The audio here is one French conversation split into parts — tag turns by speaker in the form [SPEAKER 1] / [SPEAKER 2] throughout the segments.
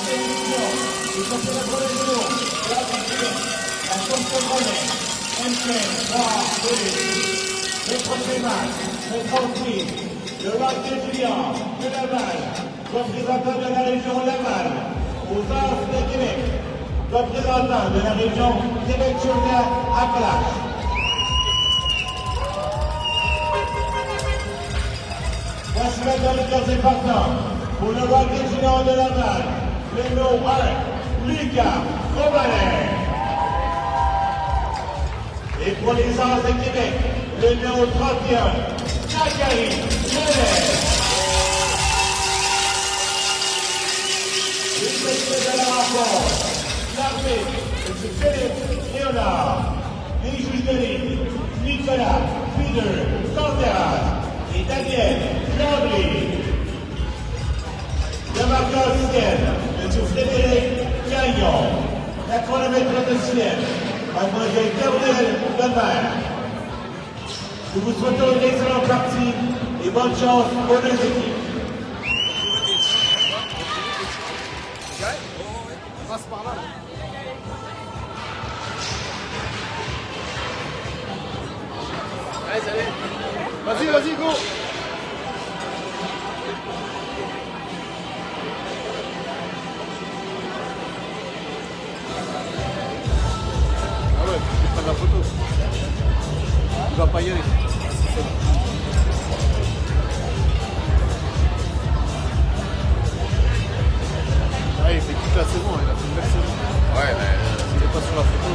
[SPEAKER 1] Bénédiction, et ça c'est le premier jour de la partie. La champion René, MC, 3, 2. Le premier match, le 36, le Marquet Julien de Laval, représentant de la région Laval, aux As de Québec, représentant de la région Québec-Chaudière-Appalaches. Voici maintenant le deuxième partant pour le Marquet Julien de Laval, le numéro 1, Lucas Romanet. Et pour les As de Québec, le numéro 31, Zachary Lelais. Le président de la rencontre, l'arbitre, M. Philippe Léonard. Les juges de ligne, Nicolas Peter Santerras et Daniel Landry. Le marqueur du ciel, M. Frédéric Gagnon. La chronomètre de ciel, Mademoiselle Gabrielle Lemaire. Nous vous souhaitons une excellente partie et bonne chance aux deux équipes.
[SPEAKER 2] Passe par là. Allez, salut. Vas-y, go. Ah ouais, tu peux prendre la photo. Tu vas pas y aller. Ah, il fait toute la saison, il a fait une belle saison. Ouais, mais s'il n'est pas sur la photo.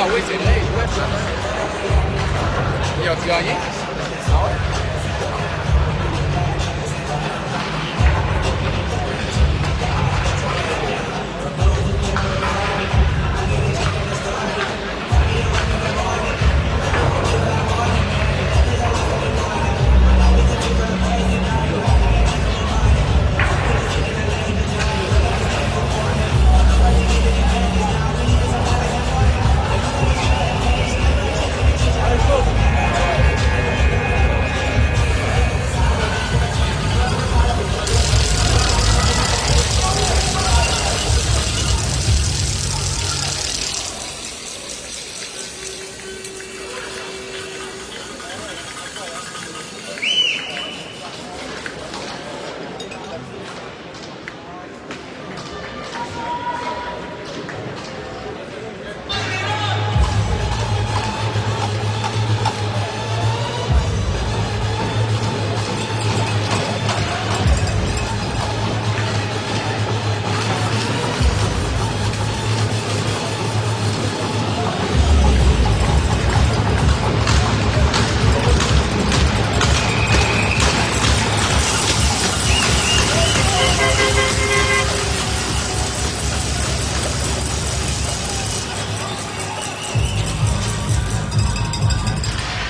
[SPEAKER 2] Ah oui, c'est vrai, ouais, ça. Ils ont-tu gagné? Ah ouais?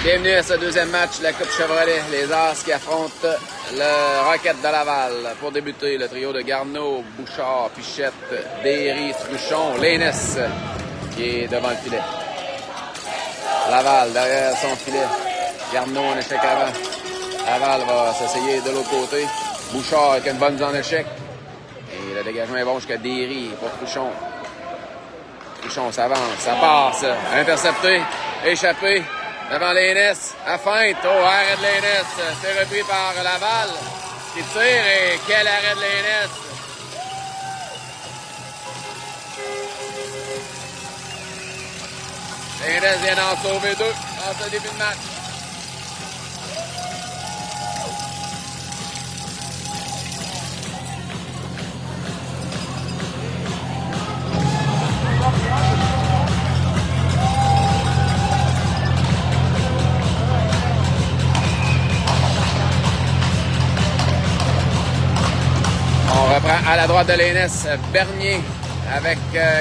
[SPEAKER 2] Bienvenue à ce deuxième match de la Coupe Chevrolet. Les As qui affrontent le Rocket de Laval. Pour débuter, le trio de Garneau, Bouchard, Pichette, Derry, Truchon, Lénès qui est devant le filet. Laval derrière son filet. Garneau en échec avant. Laval va s'essayer de l'autre côté. Bouchard avec une bonne mise en échec. Et le dégagement est bon jusqu'à Derry pour Truchon. Truchon s'avance, ça passe. Intercepté, échappé. Devant Lénès, à feinte. Oh, arrêt de Lénès. C'est repris par Laval qui tire. Et quel arrêt de Lénès. Lénès vient d'en sauver deux dans ce début de match. On reprend à la droite de Lénès, Bernier avec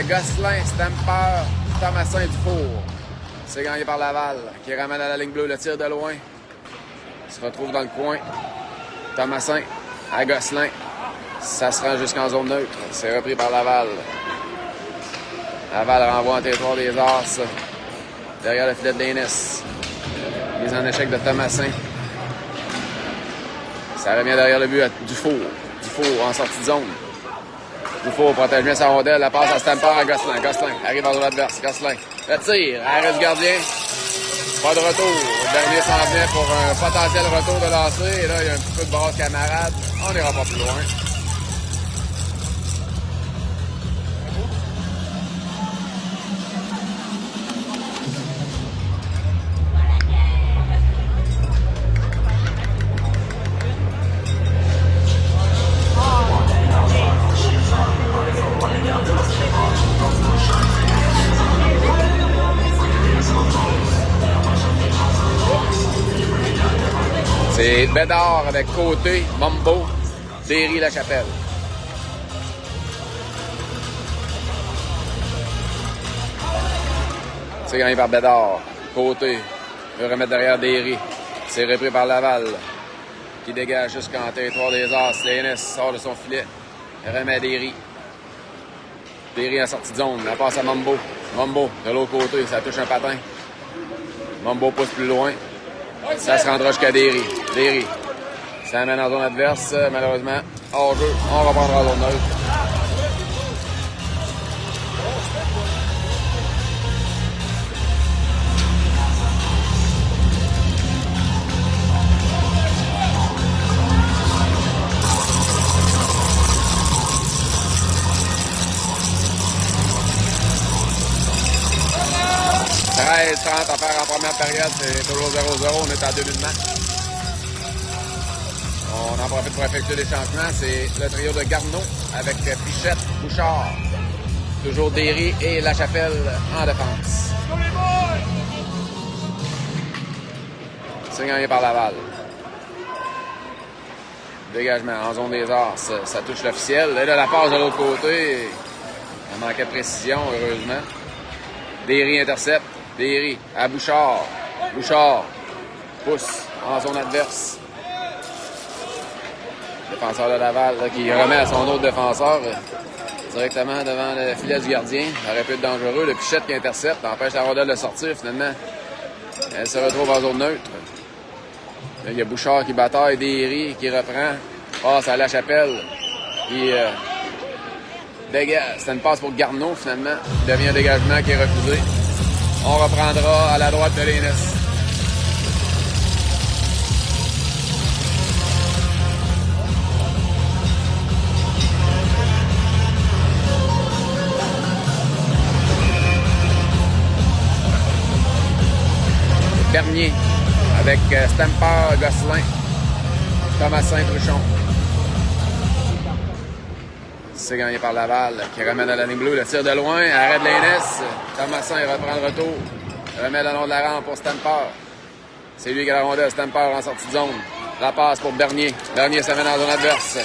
[SPEAKER 2] Gosselin, Stamper, Thomasin Dufour. C'est gagné par Laval qui ramène à la ligne bleue le tir de loin. Il se retrouve dans le coin. Thomasin à Gosselin. Ça se rend jusqu'en zone neutre. C'est repris par Laval. Laval renvoie en territoire des As derrière le filet de Lénès. Mise en échec de Thomasin. Ça revient derrière le but à Dufour. Dufour en sortie de zone. Dufour protège bien sa rondelle. La passe à Stamper à Gosselin. Gosselin arrive en zone adverse. Gosselin. Le tir. Arrêt du gardien. Pas de retour. Le dernier s'en vient pour un potentiel retour de lancer. Et là, il y a un petit peu de brasse camarade. On n'ira pas plus loin. C'est Bédard avec Côté, Mambo, Derry, La Chapelle. C'est gagné par Bédard. Côté veut remettre derrière Derry. C'est repris par Laval qui dégage jusqu'en territoire des As. Lénès sort de son filet. Remet Derry. Derry en sortie de zone. La passe à Mambo. Mambo de l'autre côté. Ça touche un patin. Mambo pousse plus loin. Ça se rendra jusqu'à Derry. Derry. Ça amène en zone adverse. Malheureusement, hors jeu. On reprendra en zone neutre. « 13-30 à faire en première période, c'est toujours 0-0, on est en début de match. On en profite pour effectuer les changements. C'est le trio de Garneau avec Pichette, Bouchard, toujours Derry et La Chapelle en défense. C'est gagné par Laval. Dégagement en zone des arts, ça touche l'officiel. Et là, la passe de l'autre côté, elle manquait de précision, heureusement. Derry intercepte. Derry à Bouchard. Bouchard pousse en zone adverse. Défenseur de Laval là, qui remet à son autre défenseur directement devant le filet du gardien. Ça aurait pu être dangereux. Le Pichette qui intercepte, empêche la rondelle de sortir finalement. Elle se retrouve en zone neutre. Là, il y a Bouchard qui bataille, Derry qui reprend. Passe à La Chapelle. Puis dégage. C'était une passe pour Garneau finalement. Il devient un dégagement qui est refusé. On reprendra à la droite de l'Énes. Bernier avec Stamper, Gosselin, Thomasin, Truchon. C'est gagné par Laval qui ramène à la ligne bleue. Le tir de loin, arrêt de l'Énes. Thomasin reprend le retour. Remet le long de la rampe pour Stamper. C'est lui qui a la rondelle. Stamper en sortie de zone. La passe pour Bernier. Bernier s'amène dans la zone adverse.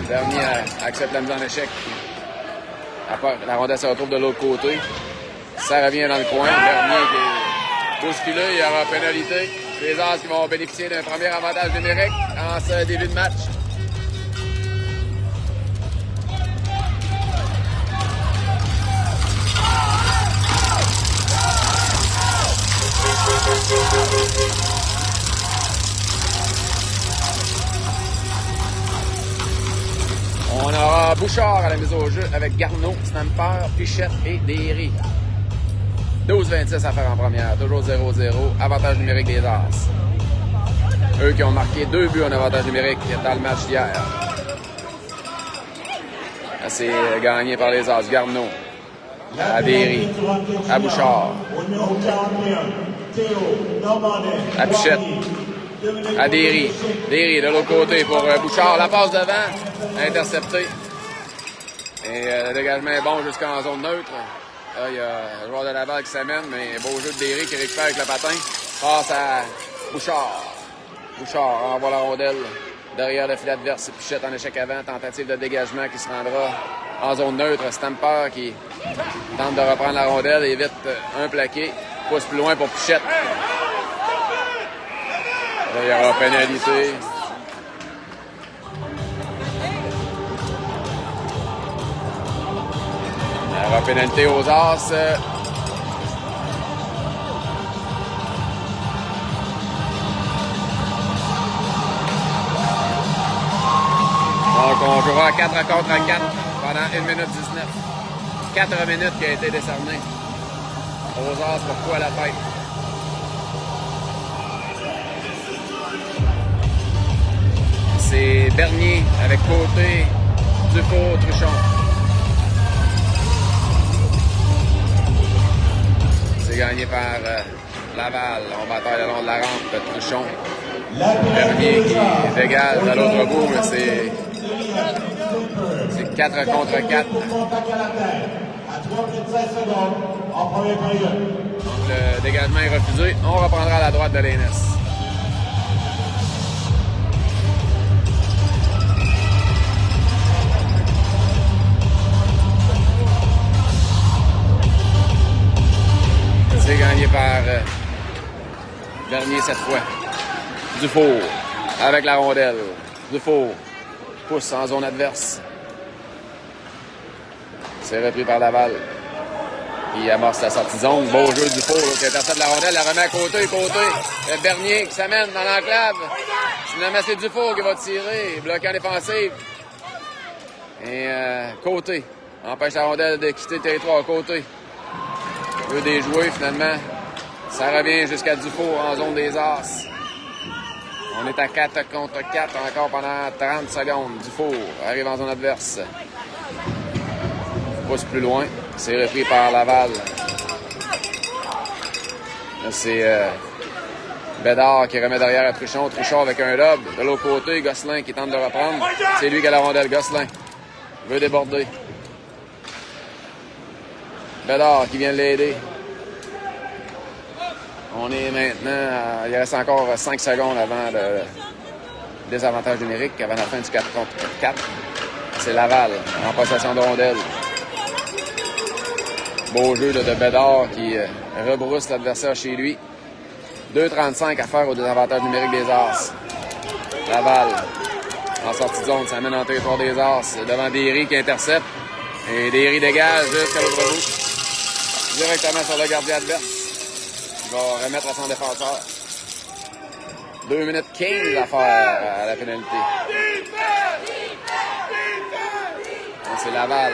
[SPEAKER 2] Bernier accepte la mise en échec. La rondelle se retrouve de l'autre côté. Ça revient dans le coin. Bernier qui est bousculé, il y aura pénalité. Les As qui vont bénéficier d'un premier avantage numérique en ce début de match. On aura Bouchard à la mise au jeu avec Garneau, Stamper, Pichette et Derry. 12-26 à faire en première, toujours 0-0, avantage numérique des As. Eux qui ont marqué 2 buts en avantage numérique dans le match d'hier. C'est gagné par les As. Garneau, à Derry, à Bouchard, à Pichette, à Derry. Derry de l'autre côté pour Bouchard. La passe devant, interceptée. Et le dégagement est bon jusqu'en zone neutre. Là, il y a le joueur de Laval qui s'amène, mais beau jeu de Derry qui récupère avec le patin. Passe à Bouchard. Bouchard envoie la rondelle derrière le filet adverse. Pichette en échec avant. Tentative de dégagement qui se rendra en zone neutre. Stamper qui tente de reprendre la rondelle. Évite un plaqué. Pousse plus loin pour Pichette. Là, il y aura pénalité. Il y aura pénalité aux As. Donc, on jouera 4 contre 4 pendant 1 minute 19. 4 minutes qui a été décerné aux As pour coup à la tête. C'est Bernier avec Côté, Dufour, Truchon. C'est gagné par Laval. On bataille le long de la rampe de Truchon. Bernier qui est égal à l'autre bout, mais c'est 4 contre 4. Donc le dégagement est refusé. On reprendra à la droite de l'Énes. C'est gagné par Bernier cette fois. Dufour avec la rondelle. Dufour pousse en zone adverse. C'est repris par Laval. Il amorce la sortie de zone. Beau jeu de Dufour qui intercepte la rondelle. La remet à côté. Bernier qui s'amène dans l'enclave. Finalement, c'est Dufour qui va tirer. Bloqué en défensive. Et Côté empêche la rondelle de quitter le territoire. Côté veut déjouer finalement. Ça revient jusqu'à Dufour en zone des As. On est à 4 contre 4 encore pendant 30 secondes. Dufour arrive en zone adverse. Pousse plus loin. C'est repris par Laval. Là, c'est Bédard qui remet derrière à Truchon. Truchon avec un lob. De l'autre côté, Gosselin qui tente de reprendre. C'est lui qui a la rondelle. Gosselin veut déborder. Bédard qui vient l'aider. On est maintenant... il reste encore 5 secondes avant le désavantage numérique, avant la fin du 4 contre 4. C'est Laval en possession de rondelle. Beau jeu là, de Bédard qui rebrousse l'adversaire chez lui. 2,35 à faire au désavantage numérique des As. Laval, en sortie de zone, ça mène en territoire des As. Devant Derry qui intercepte. Et Derry dégage jusqu'à l'autre bout. Directement sur le gardien adverse. Il va remettre à son défenseur. 2 minutes 15 à faire à la pénalité. C'est Laval.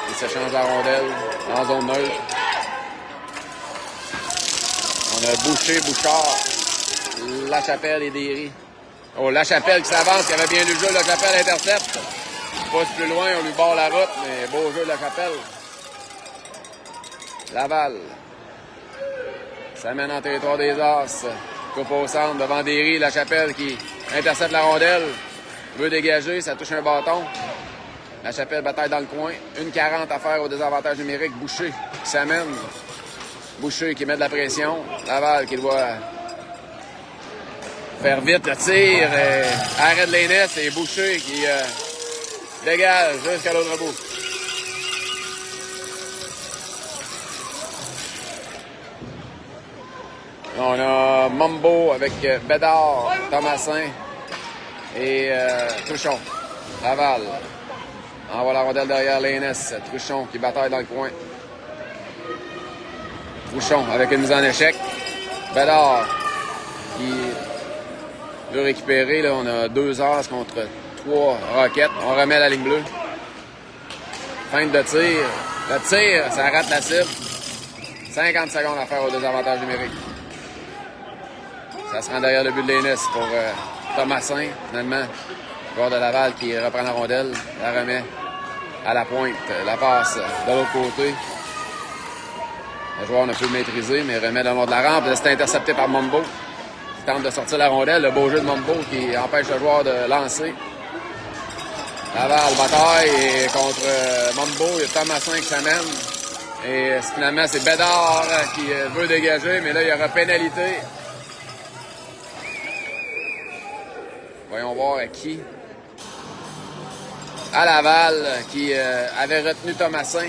[SPEAKER 2] Il s'échange la rondelle en zone neutre. On a Boucher, Bouchard, Lachapelle et Derry. Oh, Lachapelle qui s'avance, qui avait bien lu le jeu. Lachapelle intercepte. Passe plus loin, on lui barre la route, mais beau jeu de Lachapelle. Laval. Ça mène en territoire des As. Coupe au centre devant Derry. Lachapelle qui intercepte la rondelle. Veut dégager, ça touche un bâton. Lachapelle bataille dans le coin. 1,40 à faire au désavantage numérique. Boucher qui s'amène. Boucher qui met de la pression. Laval qui doit faire vite le tir. Arrêt de l'Aînesse et Boucher qui dégage jusqu'à l'autre bout. On a Mambo avec Bédard, Thomasin et Truchon. Laval envoie la rondelle derrière l'Aînesse. Truchon qui bataille dans le coin. Truchon avec une mise en échec. Bédard qui veut récupérer. Là, on a 2 As contre 3 Roquettes. On remet la ligne bleue. Feinte de tir. Le tir, ça rate la cible. 50 secondes à faire au désavantage numérique. Ça se rend derrière le but de l'Aînesse pour Thomasin, finalement. Joueur de Laval qui reprend la rondelle, la remet à la pointe, la passe de l'autre côté. Le joueur ne peut maîtriser, mais remet le long de la rampe. C'est intercepté par Mambo, qui tente de sortir la rondelle. Le beau jeu de Mambo qui empêche le joueur de lancer. Laval bataille et contre Mambo, il y a Thomasin qui s'amène. Et finalement, c'est Bédard qui veut dégager, mais là, il y aura pénalité. Voyons voir à qui. À Laval, qui avait retenu Thomasin.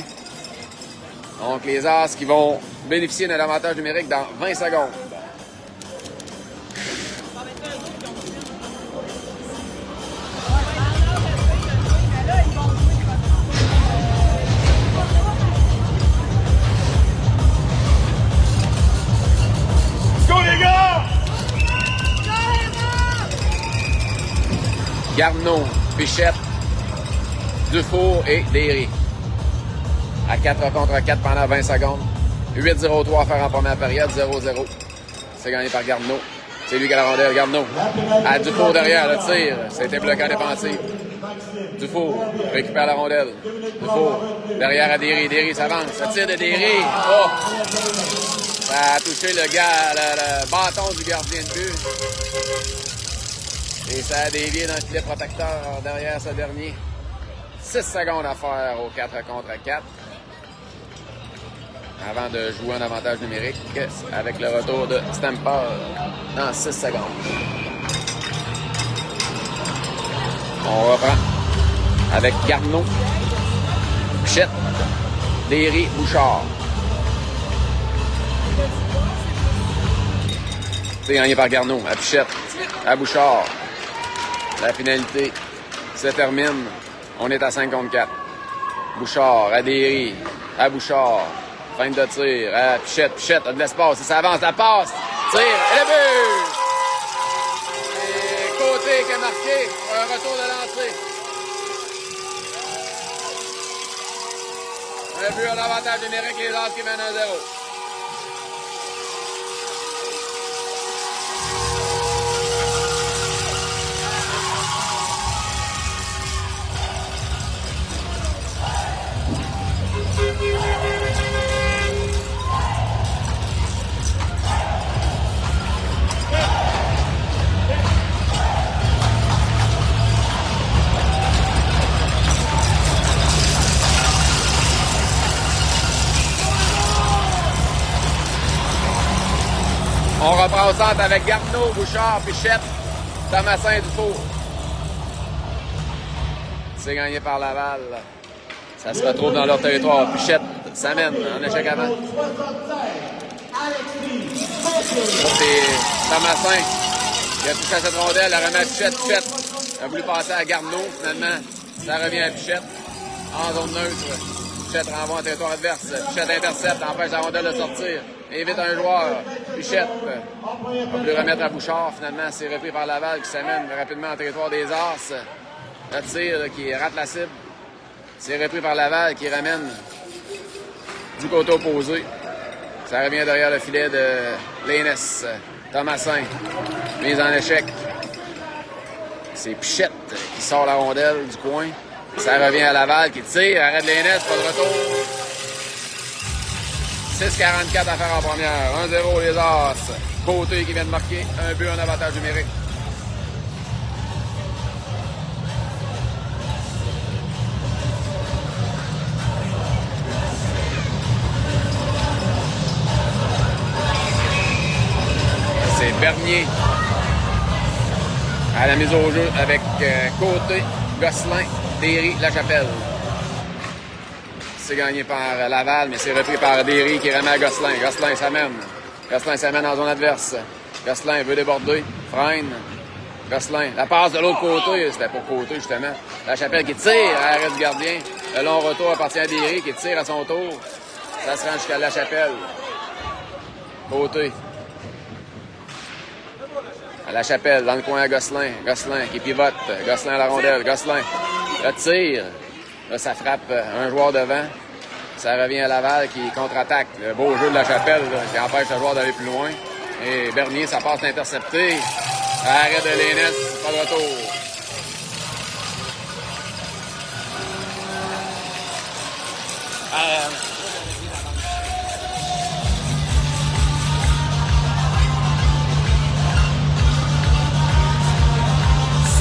[SPEAKER 2] Donc, les As qui vont bénéficier d'un avantage numérique dans 20 secondes.
[SPEAKER 1] Go les gars!
[SPEAKER 2] Garneau, Pichette, Dufour et Derry. À 4 contre 4 pendant 20 secondes. 8-0-3 à faire en première période, 0-0. C'est gagné par Garneau. C'est lui qui a la rondelle, Garneau. À Dufour derrière, le tir. C'était bloqué en défensive. Dufour récupère la rondelle. Dufour derrière à Derry. Derry s'avance. Le tir de Derry. Oh! Ça a touché le bâton du gardien de but. Et ça a dévié dans le filet protecteur derrière ce dernier. 6 secondes à faire au 4 contre 4. Avant de jouer en avantage numérique avec le retour de Stamper dans 6 secondes. On reprend avec Garneau, Pichette, Derry, Bouchard. C'est gagné par Garneau, à Pichette, à Bouchard. La finalité se termine. On est à 5 contre 4. Bouchard, à Derry, à Bouchard. Feinte de tir, à Pichette. Pichette a de l'espace. Ça avance, la passe. Tire, et le but! Et Côté qui a marqué pour un retour de lancer. Un but à l'avantage numérique, les As qui mènent 1-0. On reprend au centre avec Garneau, Bouchard, Pichette, Thomasin, Dufour. C'est gagné par Laval. Ça se retrouve dans leur territoire. Pichette s'amène en échec avant. C'est Thomasin qui a touché à cette rondelle. Elle remet à Pichette. Pichette a voulu passer à Garneau. Finalement, ça revient à Pichette en zone neutre. Pichette renvoie en territoire adverse. Pichette intercepte, empêche la rondelle de sortir. Invite un joueur. Pichette a voulu remettre à Bouchard. Finalement, c'est repris par Laval qui s'amène rapidement en territoire des As. Le tir là, qui rate la cible. C'est repris par Laval qui ramène du côté opposé. Ça revient derrière le filet de Lénès. Thomasin, mise en échec. C'est Pichette qui sort la rondelle du coin. Ça revient à Laval qui tire. Arrête Lénès, pas de retour. 6,44 à faire en première. 1-0 les As. Côté qui vient de marquer un but en avantage numérique. C'est Bernier à la mise au jeu avec Côté, Gosselin, Derry, Lachapelle. C'est gagné par Laval, mais c'est repris par Derry qui remet à Gosselin. Gosselin s'amène. Gosselin s'amène en zone adverse. Gosselin veut déborder. Freine. Gosselin. La passe de l'autre côté. C'était pour Côté, justement. Lachapelle qui tire à l'arrêt du gardien. Le long retour appartient à Derry qui tire à son tour. Ça se rend jusqu'à Lachapelle. Côté. À Lachapelle, dans le coin à Gosselin. Gosselin qui pivote. Gosselin à la rondelle. Gosselin. Le tire. Là, ça frappe un joueur devant. Ça revient à Laval qui contre-attaque. Le beau jeu de Lachapelle là, qui empêche le joueur d'aller plus loin. Et Bernier, ça passe intercepté. Arrêt de Lénès, pas de retour.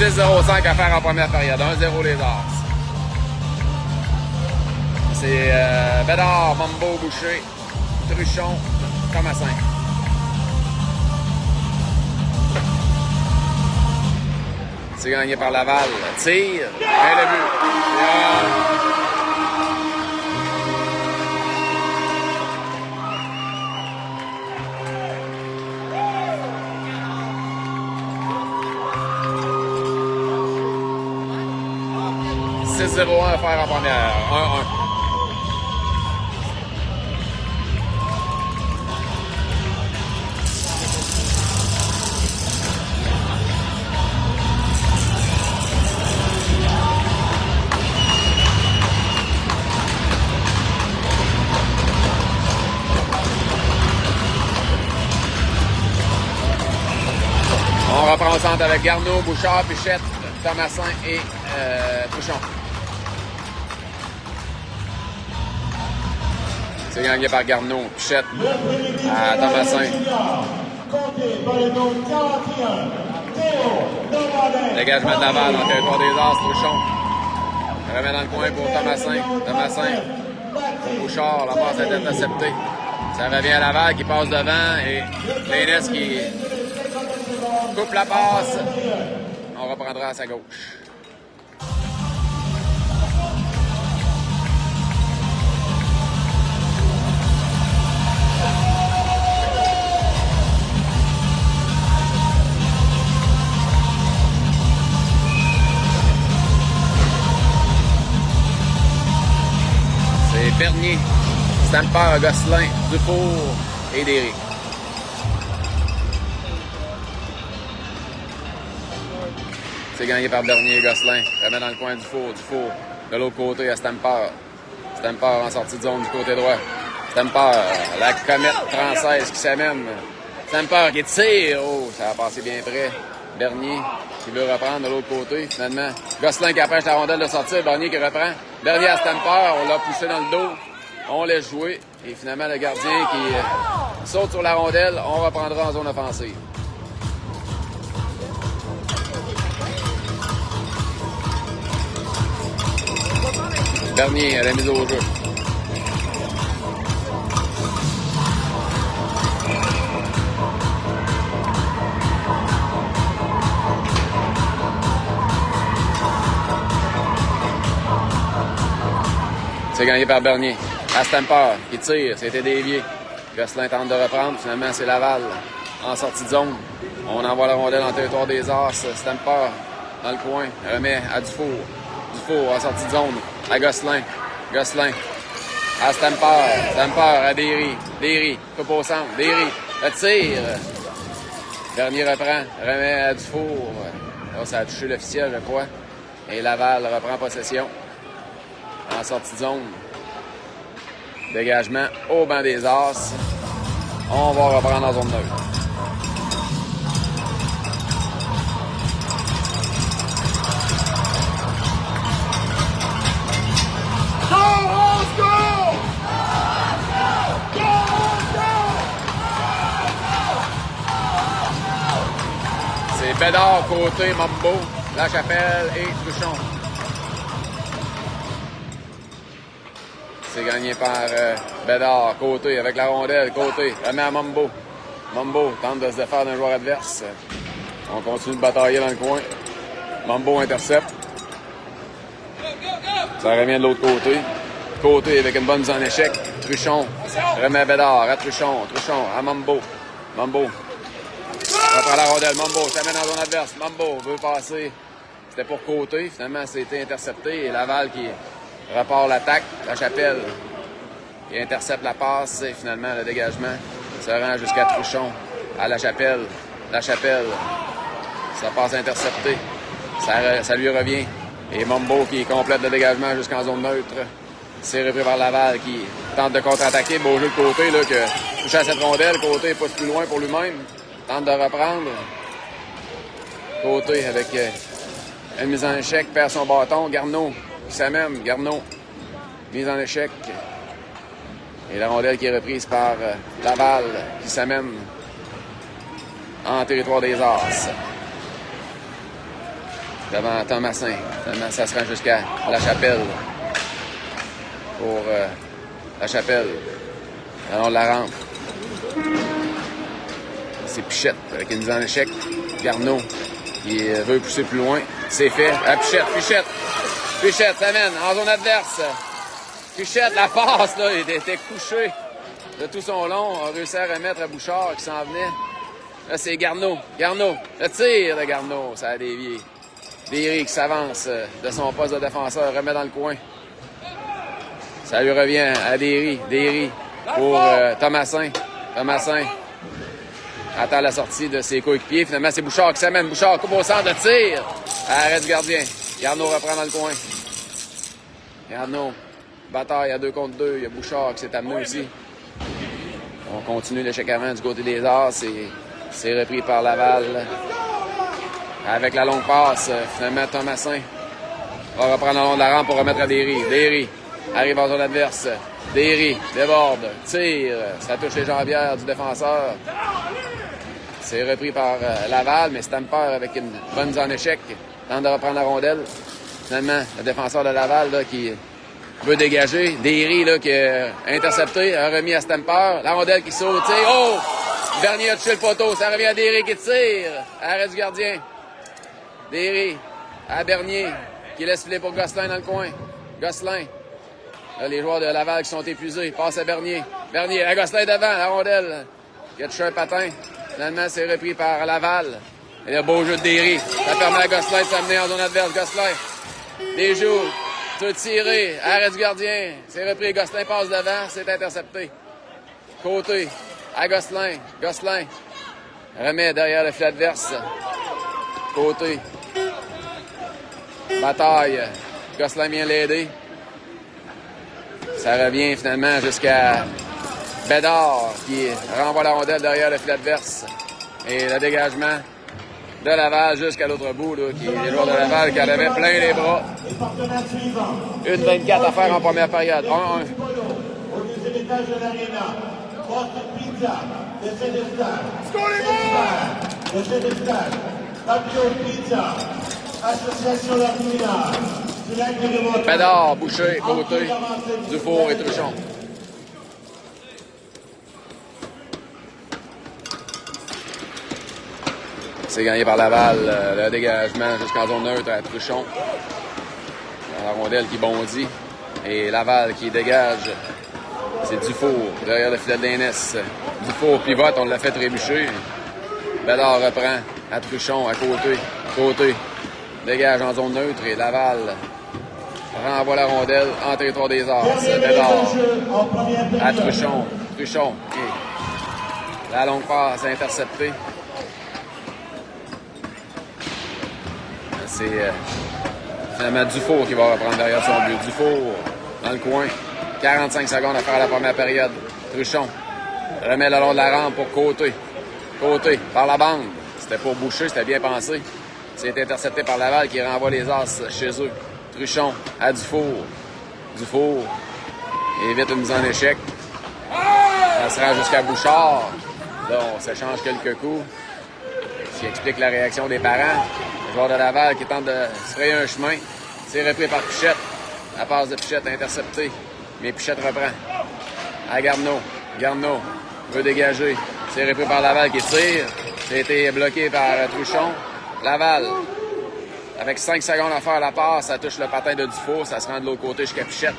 [SPEAKER 2] « 6-0-5 à faire en première période. 1-0 les As. C'est Bédard, Mambo, Boucher, Truchon, Thomasin. C'est gagné par Laval. Tire. Et le but. Yeah. 6-0-1 à faire en première. 1-1. On reprend au centre avec Garneau, Bouchard, Pichette, Thomasin et Truchon. C'est gagné par Garneau, Pichette à Thomasin. Dégagement de Laval dans le territoire des As, Truchon. Remet dans le coin pour Thomasin. Thomasin pour Bouchard, la passe est interceptée. Ça revient à Laval qui passe devant et Lénès qui coupe la passe. On reprendra à sa gauche. C'est Bernier, Stamper, Gosselin, Dufour et Derry. C'est gagné par Bernier et Gosselin. Remet dans le coin du four. De l'autre côté à Stamper. Stamper en sortie de zone du côté droit. Stamper, la comète française qui s'amène. Stamper qui tire. Oh, ça va passer bien près. Bernier qui veut reprendre de l'autre côté. Finalement, Gosselin qui approche la rondelle de sortir. Bernier qui reprend. Bernier à Stamper. On l'a poussé dans le dos. On laisse jouer. Et finalement, le gardien qui saute sur la rondelle. On reprendra en zone offensive. Bernier à la mise au jeu. C'est gagné par Bernier. À Stamper, qui tire, c'était dévié. Gosselin tente de reprendre. Finalement, c'est Laval en sortie de zone. On envoie la rondelle en territoire des As. Stamper dans le coin. Remet à Dufour. Dufour en sortie de zone. À Gosselin. Gosselin. À Stamper. Stamper à Derry. Derry. Coupe au centre. Derry. Le tire. Bernier reprend. Remet à Dufour. Là, ça a touché l'officiel, je crois. Et Laval reprend possession. En sortie de zone. Dégagement au banc des As. On va reprendre en zone neutre. C'est Bédard, Côté, Mambo, La Chapelle et Truchon. C'est gagné par Bédard, Côté, avec la rondelle, Côté, remet à Mambo. Mambo tente de se défaire d'un joueur adverse. On continue de batailler dans le coin. Mambo intercepte. Ça revient de l'autre côté. Côté avec une bonne mise en échec. Truchon remet à Bédard, à Truchon. Truchon à Mambo. Mambo reprend la rondelle. Mambo s'amène dans zone adverse. Mambo veut passer. C'était pour Côté. Finalement, c'était intercepté. Et Laval qui repart l'attaque. La Chapelle qui intercepte la passe. Et finalement, le dégagement se rend jusqu'à Truchon. À La Chapelle. La Chapelle. Sa passe interceptée. Ça lui revient. Et Mambo qui complète le dégagement jusqu'en zone neutre. C'est repris par Laval qui tente de contre-attaquer. Beau jeu de Côté là, que touche à cette rondelle. Côté pousse plus loin pour lui-même. Tente de reprendre. Côté avec une mise en échec. Perd son bâton. Garneau qui s'amène. Garneau. Mise en échec. Et la rondelle qui est reprise par Laval qui s'amène en territoire des As. Devant Thomasin. Finalement, ça se rend jusqu'à La Chapelle. Pour La Chapelle. Alors, on la rentre. C'est Pichette avec une mise en échec. Garneau qui veut pousser plus loin. C'est fait. À Pichette. Pichette. Pichette s'amène en zone adverse. Pichette, la passe, là, il était couché de tout son long. On a réussi à remettre à Bouchard qui s'en venait. Là, c'est Garneau. Garneau. Le tir de Garneau. Ça a dévié. Derry qui s'avance de son poste de défenseur, remet dans le coin. Ça lui revient à Derry. Derry pour Thomasin. Thomasin attend la sortie de ses coéquipiers. Finalement, c'est Bouchard qui s'amène. Bouchard coupe au centre de tir. Arrête du gardien. Garneau reprend dans le coin. Garneau. Bataille à 2 contre 2. Il y a Bouchard qui s'est amené aussi. On continue l'échec avant du côté des As. C'est repris par Laval. Avec la longue passe, finalement, Thomasin va reprendre le long de la rampe pour remettre à Derry. Derry arrive en zone adverse. Derry déborde, tire. Ça touche les jambières du défenseur. C'est repris par Laval, mais Stamper avec une bonne mise en échec. Tente de reprendre la rondelle. Finalement, le défenseur de Laval là, qui veut dégager. Derry là, qui a intercepté, a remis à Stamper. La rondelle qui saute. Tire. Oh! Bernier a touché le poteau. Ça revient à Derry qui tire. Arrêt du gardien. Derry à Bernier qui laisse filer pour Gosselin dans le coin. Gosselin. Là, les joueurs de Laval qui sont épuisés. Passe à Bernier. Bernier à Gosselin devant. La rondelle qui a touché un patin. Finalement, c'est repris par Laval. Et le beau jeu de Derry. Ça permet à Gosselin de s'amener en zone adverse. Gosselin. Des joues. Tout tiré. Arrêt du gardien. C'est repris. Gosselin passe devant. C'est intercepté. Côté à Gosselin. Gosselin remet derrière le filet adverse. Côté. Bataille. Gosselin vient l'aider. Ça revient finalement jusqu'à Bédard qui renvoie la rondelle derrière le filet adverse. Et le dégagement de Laval jusqu'à l'autre bout, là, qui est les joueurs de Laval qui en avaient plein les bras. 1-24 à faire en première période. 1-1.
[SPEAKER 1] Au deuxième étage de l'aréna, Porte Pizza, de Célestin. De Célestin. Fabio Pizza, Association Latina.
[SPEAKER 2] Bédard, Boucher, Côté, Dufour et Truchon. C'est gagné par Laval, le dégagement jusqu'en zone neutre à Truchon. La rondelle qui bondit. Et Laval qui dégage. C'est Dufour derrière le filet de l'Aînesse. Dufour pivote, on l'a fait trébucher. Bédard reprend à Truchon, à côté. Côté. Dégage en zone neutre et Laval renvoie la rondelle en territoire des Arts. Bédard à Truchon. Truchon. Et la longue passe interceptée. C'est finalement Dufour qui va reprendre derrière son but. Dufour dans le coin. 45 secondes à faire la première période. Truchon remet le long de la rampe pour Côté. Côté par la bande. C'était pour Boucher, c'était bien pensé. C'est intercepté par Laval qui renvoie les As chez eux. Truchon à Dufour. Dufour évite une mise en échec. Ça se rend jusqu'à Bouchard. Là, on s'échange quelques coups. Ce qui explique la réaction des parents. Le joueur de Laval qui tente de se frayer un chemin. C'est repris par Pichette. La passe de Pichette interceptée. Mais Pichette reprend. À Garneau. Garneau veut dégager. C'est repris par Laval qui tire. C'était bloqué par Truchon. Laval, avec 5 secondes à faire la passe, ça touche le patin de Dufour, ça se rend de l'autre côté jusqu'à Pichette.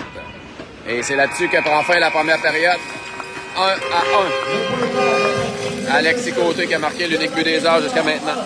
[SPEAKER 2] Et c'est là-dessus que prend fin la première période. 1-1. Alexis Côté qui a marqué l'unique but des Arts jusqu'à maintenant.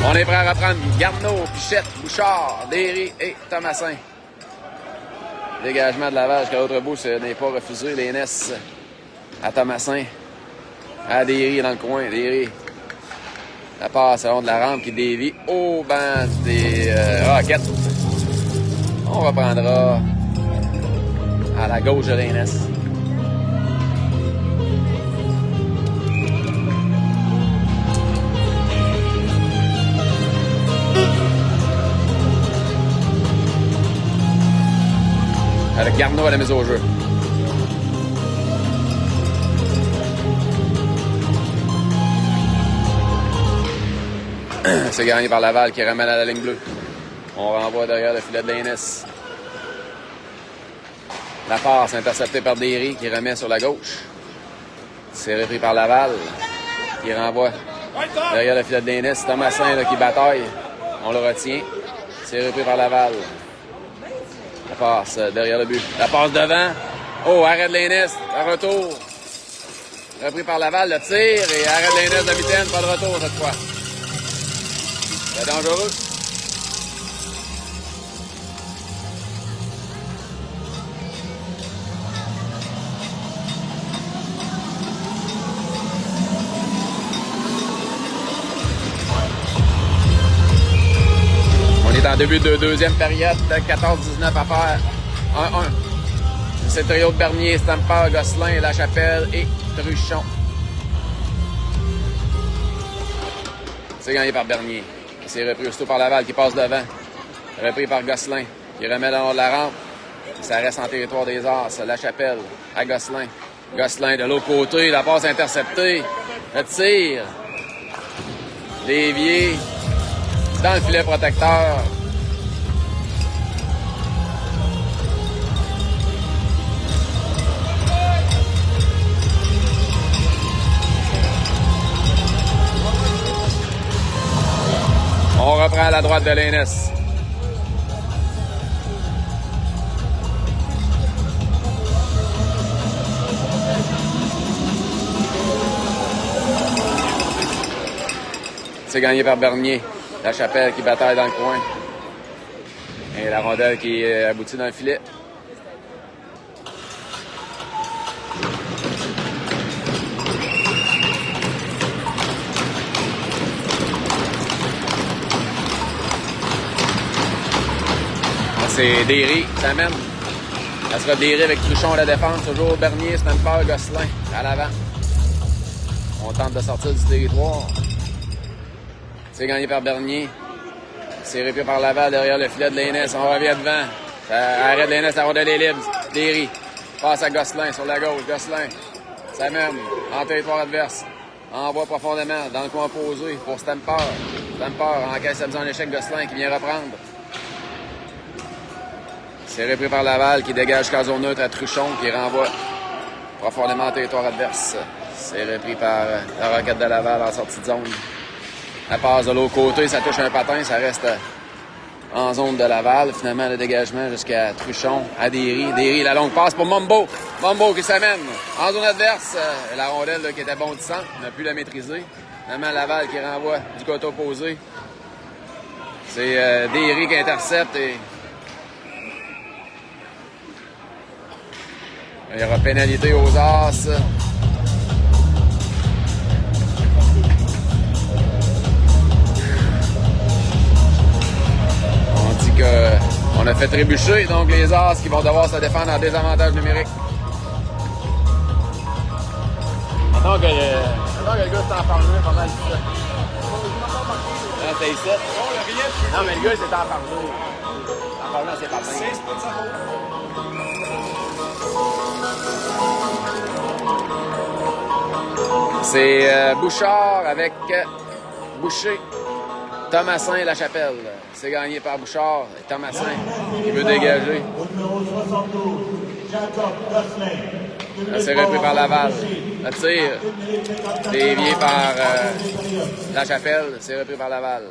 [SPEAKER 2] On est prêt à reprendre Garneau, Pichette, Bouchard, Derry et Thomasin. Dégagement de Laval jusqu'à l'autre bout, ce n'est pas refusé. L'Aînesse à Thomasin, à Derry dans le coin. Derry, la passe au long de la rampe qui dévie au banc des Rockets. On reprendra à la gauche de l'Aînesse. Avec Garneau à la mise au jeu. C'est gagné par Laval qui ramène à la ligne bleue. On renvoie derrière le filet de l'Aînesse. La passe interceptée par Derry qui remet sur la gauche. C'est repris par Laval qui renvoie derrière le filet de l'Aînesse. Thomasin là, qui bataille. On le retient. C'est repris par Laval. La passe derrière le but. La passe devant. Oh, arrêt de l'Aînesse. Un retour. Repris par Laval, le tir. Et arrêt de l'Aînesse de mitaine. Pas de retour cette fois. C'est dangereux. On est en début de deuxième période, 14-19 à faire, 1-1. C'est le trio de Bernier, Stamper, Gosselin, Lachapelle et Truchon. C'est gagné par Bernier. C'est repris aussitôt par Laval qui passe devant. Repris par Gosselin qui remet le long de la rampe. Ça reste en territoire des As. La Chapelle à Gosselin. Gosselin de l'autre côté. La passe interceptée. Le tir. Lévier dans le filet protecteur. On reprend à la droite de l'Aînesse. C'est gagné par Bernier. La Chapelle qui bataille dans le coin. Et la rondelle qui aboutit dans le filet. C'est Derry qui s'amène. Ça sera Derry avec Truchon à la défense. Toujours Bernier, Stamper, Gosselin à l'avant. On tente de sortir du territoire. C'est gagné par Bernier. C'est repris par Laval derrière le filet de l'Aînesse. On revient devant. Ça arrête l'Aînesse, la rondelle est libre. Derry passe à Gosselin sur la gauche. Gosselin s'amène en territoire adverse. Envoie profondément dans le coin opposé pour Stamper. Stamper encaisse la mise en échec. Gosselin qui vient reprendre. C'est repris par Laval qui dégage jusqu'à zone neutre à Truchon qui renvoie profondément en territoire adverse. C'est repris par la Roquette de Laval en sortie de zone. Elle passe de l'autre côté, ça touche un patin, ça reste en zone de Laval. Finalement, le dégagement jusqu'à Truchon, à Derry. Derry, la longue passe pour Mombo. Mombo qui s'amène en zone adverse. La rondelle là, qui était bondissante, n'a pu la maîtriser. Finalement, Laval qui renvoie du côté opposé. C'est Derry qui intercepte et il y aura pénalité aux As. On dit qu'on a fait trébucher, donc les As qui vont devoir se défendre en désavantage numérique. Maintenant que le gars s'est enfargé pendant le set. C'est ici. Non, mais le gars s'est enfargé. Enfargé dans ses patins. C'est Bouchard avec Boucher, Thomasin et La Chapelle. C'est gagné par Bouchard et Thomasin qui veut dégager. C'est repris par Laval. Le tir dévié par La Chapelle. C'est repris par Laval.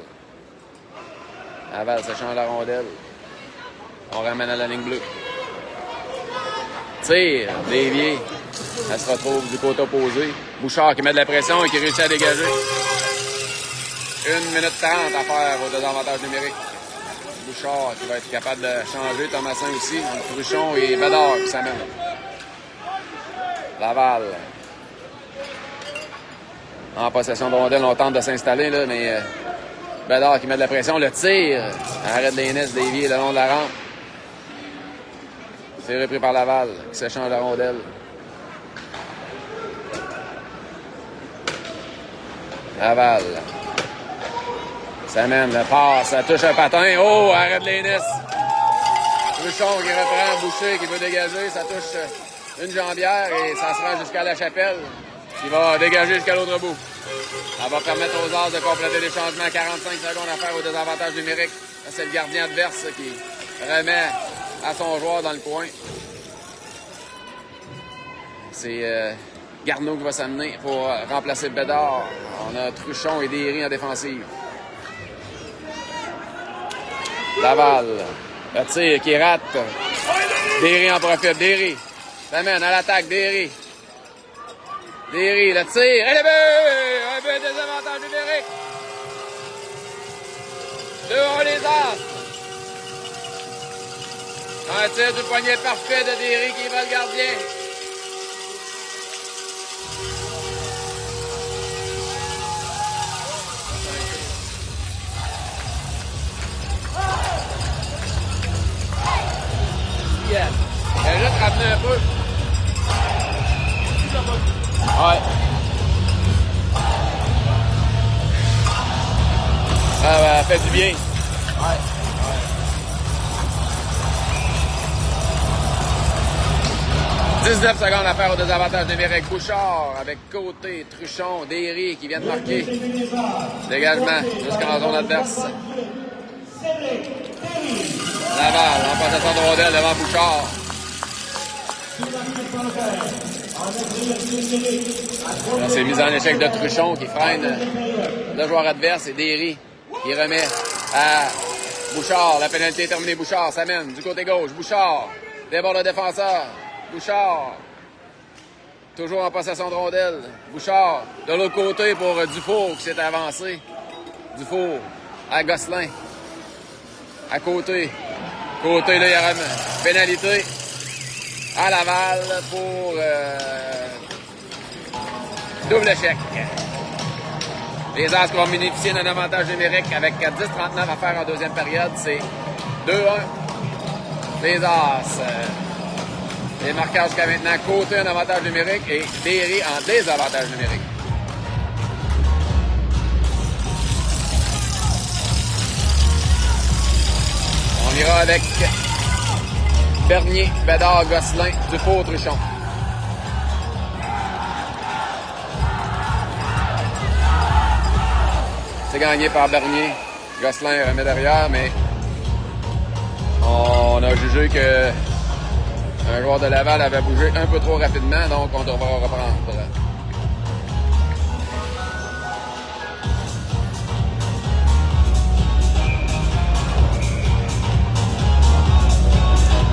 [SPEAKER 2] Laval s'échange la rondelle. On ramène à la ligne bleue. Tir dévié. Elle se retrouve du côté opposé. Bouchard qui met de la pression et qui réussit à dégager. 1 minute 30 à faire au désavantage numérique. Bouchard qui va être capable de changer. Thomasin aussi. Truchon et Bédard qui s'amènent. Laval. En possession de rondelle, on tente de s'installer, là, mais Bédard qui met de la pression. Le tir. Arrête l'Aînesse dévié le long de la rampe. C'est repris par Laval qui s'échange la rondelle. Laval. Ça mène, le passe, ça touche un patin. Oh, arrête l'Aînesse. Truchon qui reprend, Boucher qui veut dégager, ça touche une jambière et ça se rend jusqu'à La Chapelle qui va dégager jusqu'à l'autre bout. Ça va permettre aux As de compléter les changements. 45 secondes à faire au désavantage numérique. C'est le gardien adverse qui remet à son joueur dans le coin. C'est Garneau qui va s'amener pour remplacer Bédard. On a Truchon et Derry en défensive. Laval. Le tir qui rate. Derry en profite. Derry s'amène à l'attaque. Derry. Derry, le tir. Et le but! Un but désavantage numérique. 2-1 les As. Un tir du poignet parfait de Derry qui va le gardien. Yeah. Il a juste ramené un peu. Ouais. Ça fait du bien.
[SPEAKER 3] Ouais.
[SPEAKER 2] 19 secondes à faire au désavantage numérique. Bouchard avec Côté, Truchon, Derry qui viennent marquer. Dégagement jusqu'en zone adverse. Laval en possession de rondelle devant Bouchard. Là, c'est mise en échec de Truchon qui freine le joueur adverse et Derry qui remet à Bouchard. La pénalité est terminée. Bouchard s'amène du côté gauche. Bouchard déborde le défenseur. Bouchard, toujours en possession de rondelle. Bouchard, de l'autre côté pour Dufour qui s'est avancé. Dufour à Gosselin. À Côté. Côté, là, il y a une pénalité à Laval pour double échec. Les As vont bénéficier d'un avantage numérique avec 10-39 à faire en deuxième période. C'est 2-1. Les As. Les marquages jusqu'à maintenant, Côté en avantage numérique et Derry en désavantage numérique. On ira avec Bernier, Bédard, Gosselin, Dufour, Truchon. C'est gagné par Bernier. Gosselin remet derrière, mais on a jugé que un joueur de Laval avait bougé un peu trop rapidement, donc on devra reprendre.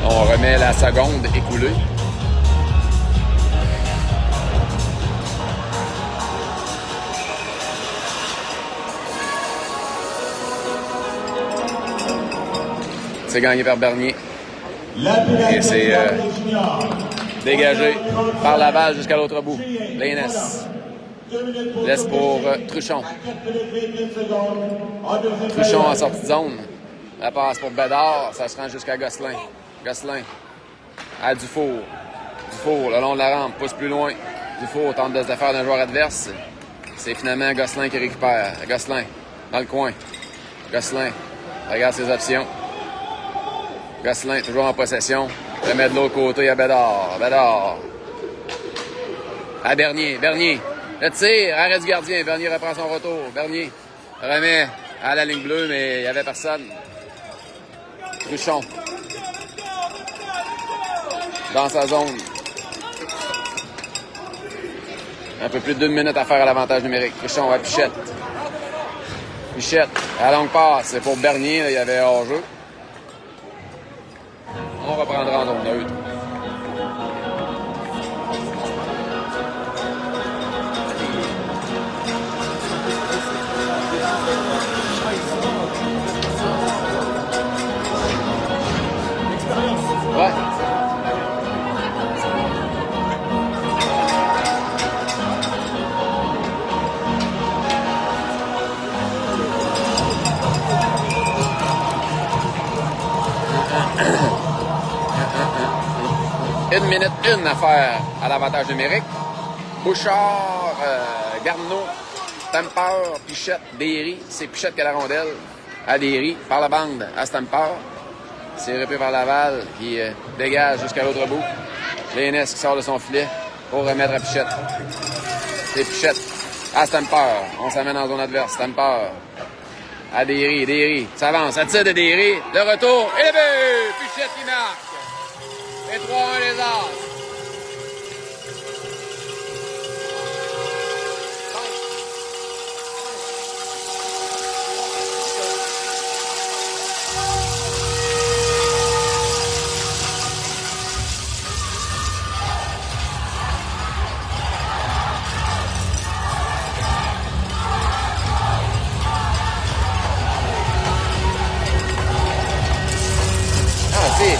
[SPEAKER 2] On remet la seconde écoulée. C'est gagné par Bernier. Et c'est dégagé par Laval jusqu'à l'autre bout. L'Aînesse laisse pour Truchon. Truchon en sortie de zone. La passe pour Bédard. Ça se rend jusqu'à Gosselin. Gosselin à Dufour. Dufour, le long de la rampe, pousse plus loin. Dufour tente de se défaire d'un joueur adverse. C'est finalement Gosselin qui récupère. Gosselin dans le coin. Gosselin regarde ses options. Gosselin, toujours en possession. Remet de l'autre côté à Bédard. Bédard. À Bernier. Bernier. Le tir. Arrêt du gardien. Bernier reprend son retour. Bernier remet à la ligne bleue, mais il n'y avait personne. Truchon. Dans sa zone. Un peu plus de 2 minutes à faire à l'avantage numérique. Truchon à Pichette. Pichette. À la longue passe. C'est pour Bernier. Là, il y avait hors-jeu. On reprendra en zone neutre. Ouais. Une minute une à faire à l'avantage numérique. Bouchard, Garneau, Stamper, Pichette, Derry. C'est Pichette qui a la rondelle à Derry par la bande à Stamper. C'est repris par Laval qui dégage jusqu'à l'autre bout. L'Aînesse qui sort de son filet pour remettre à Pichette. C'est Pichette à Stamper. On s'amène en zone adverse. Stamper à Derry. Derry s'avance. Ça tire de Derry. Le retour et le but! Pichette qui marque. Et 3-1 les As. Ah, c'est...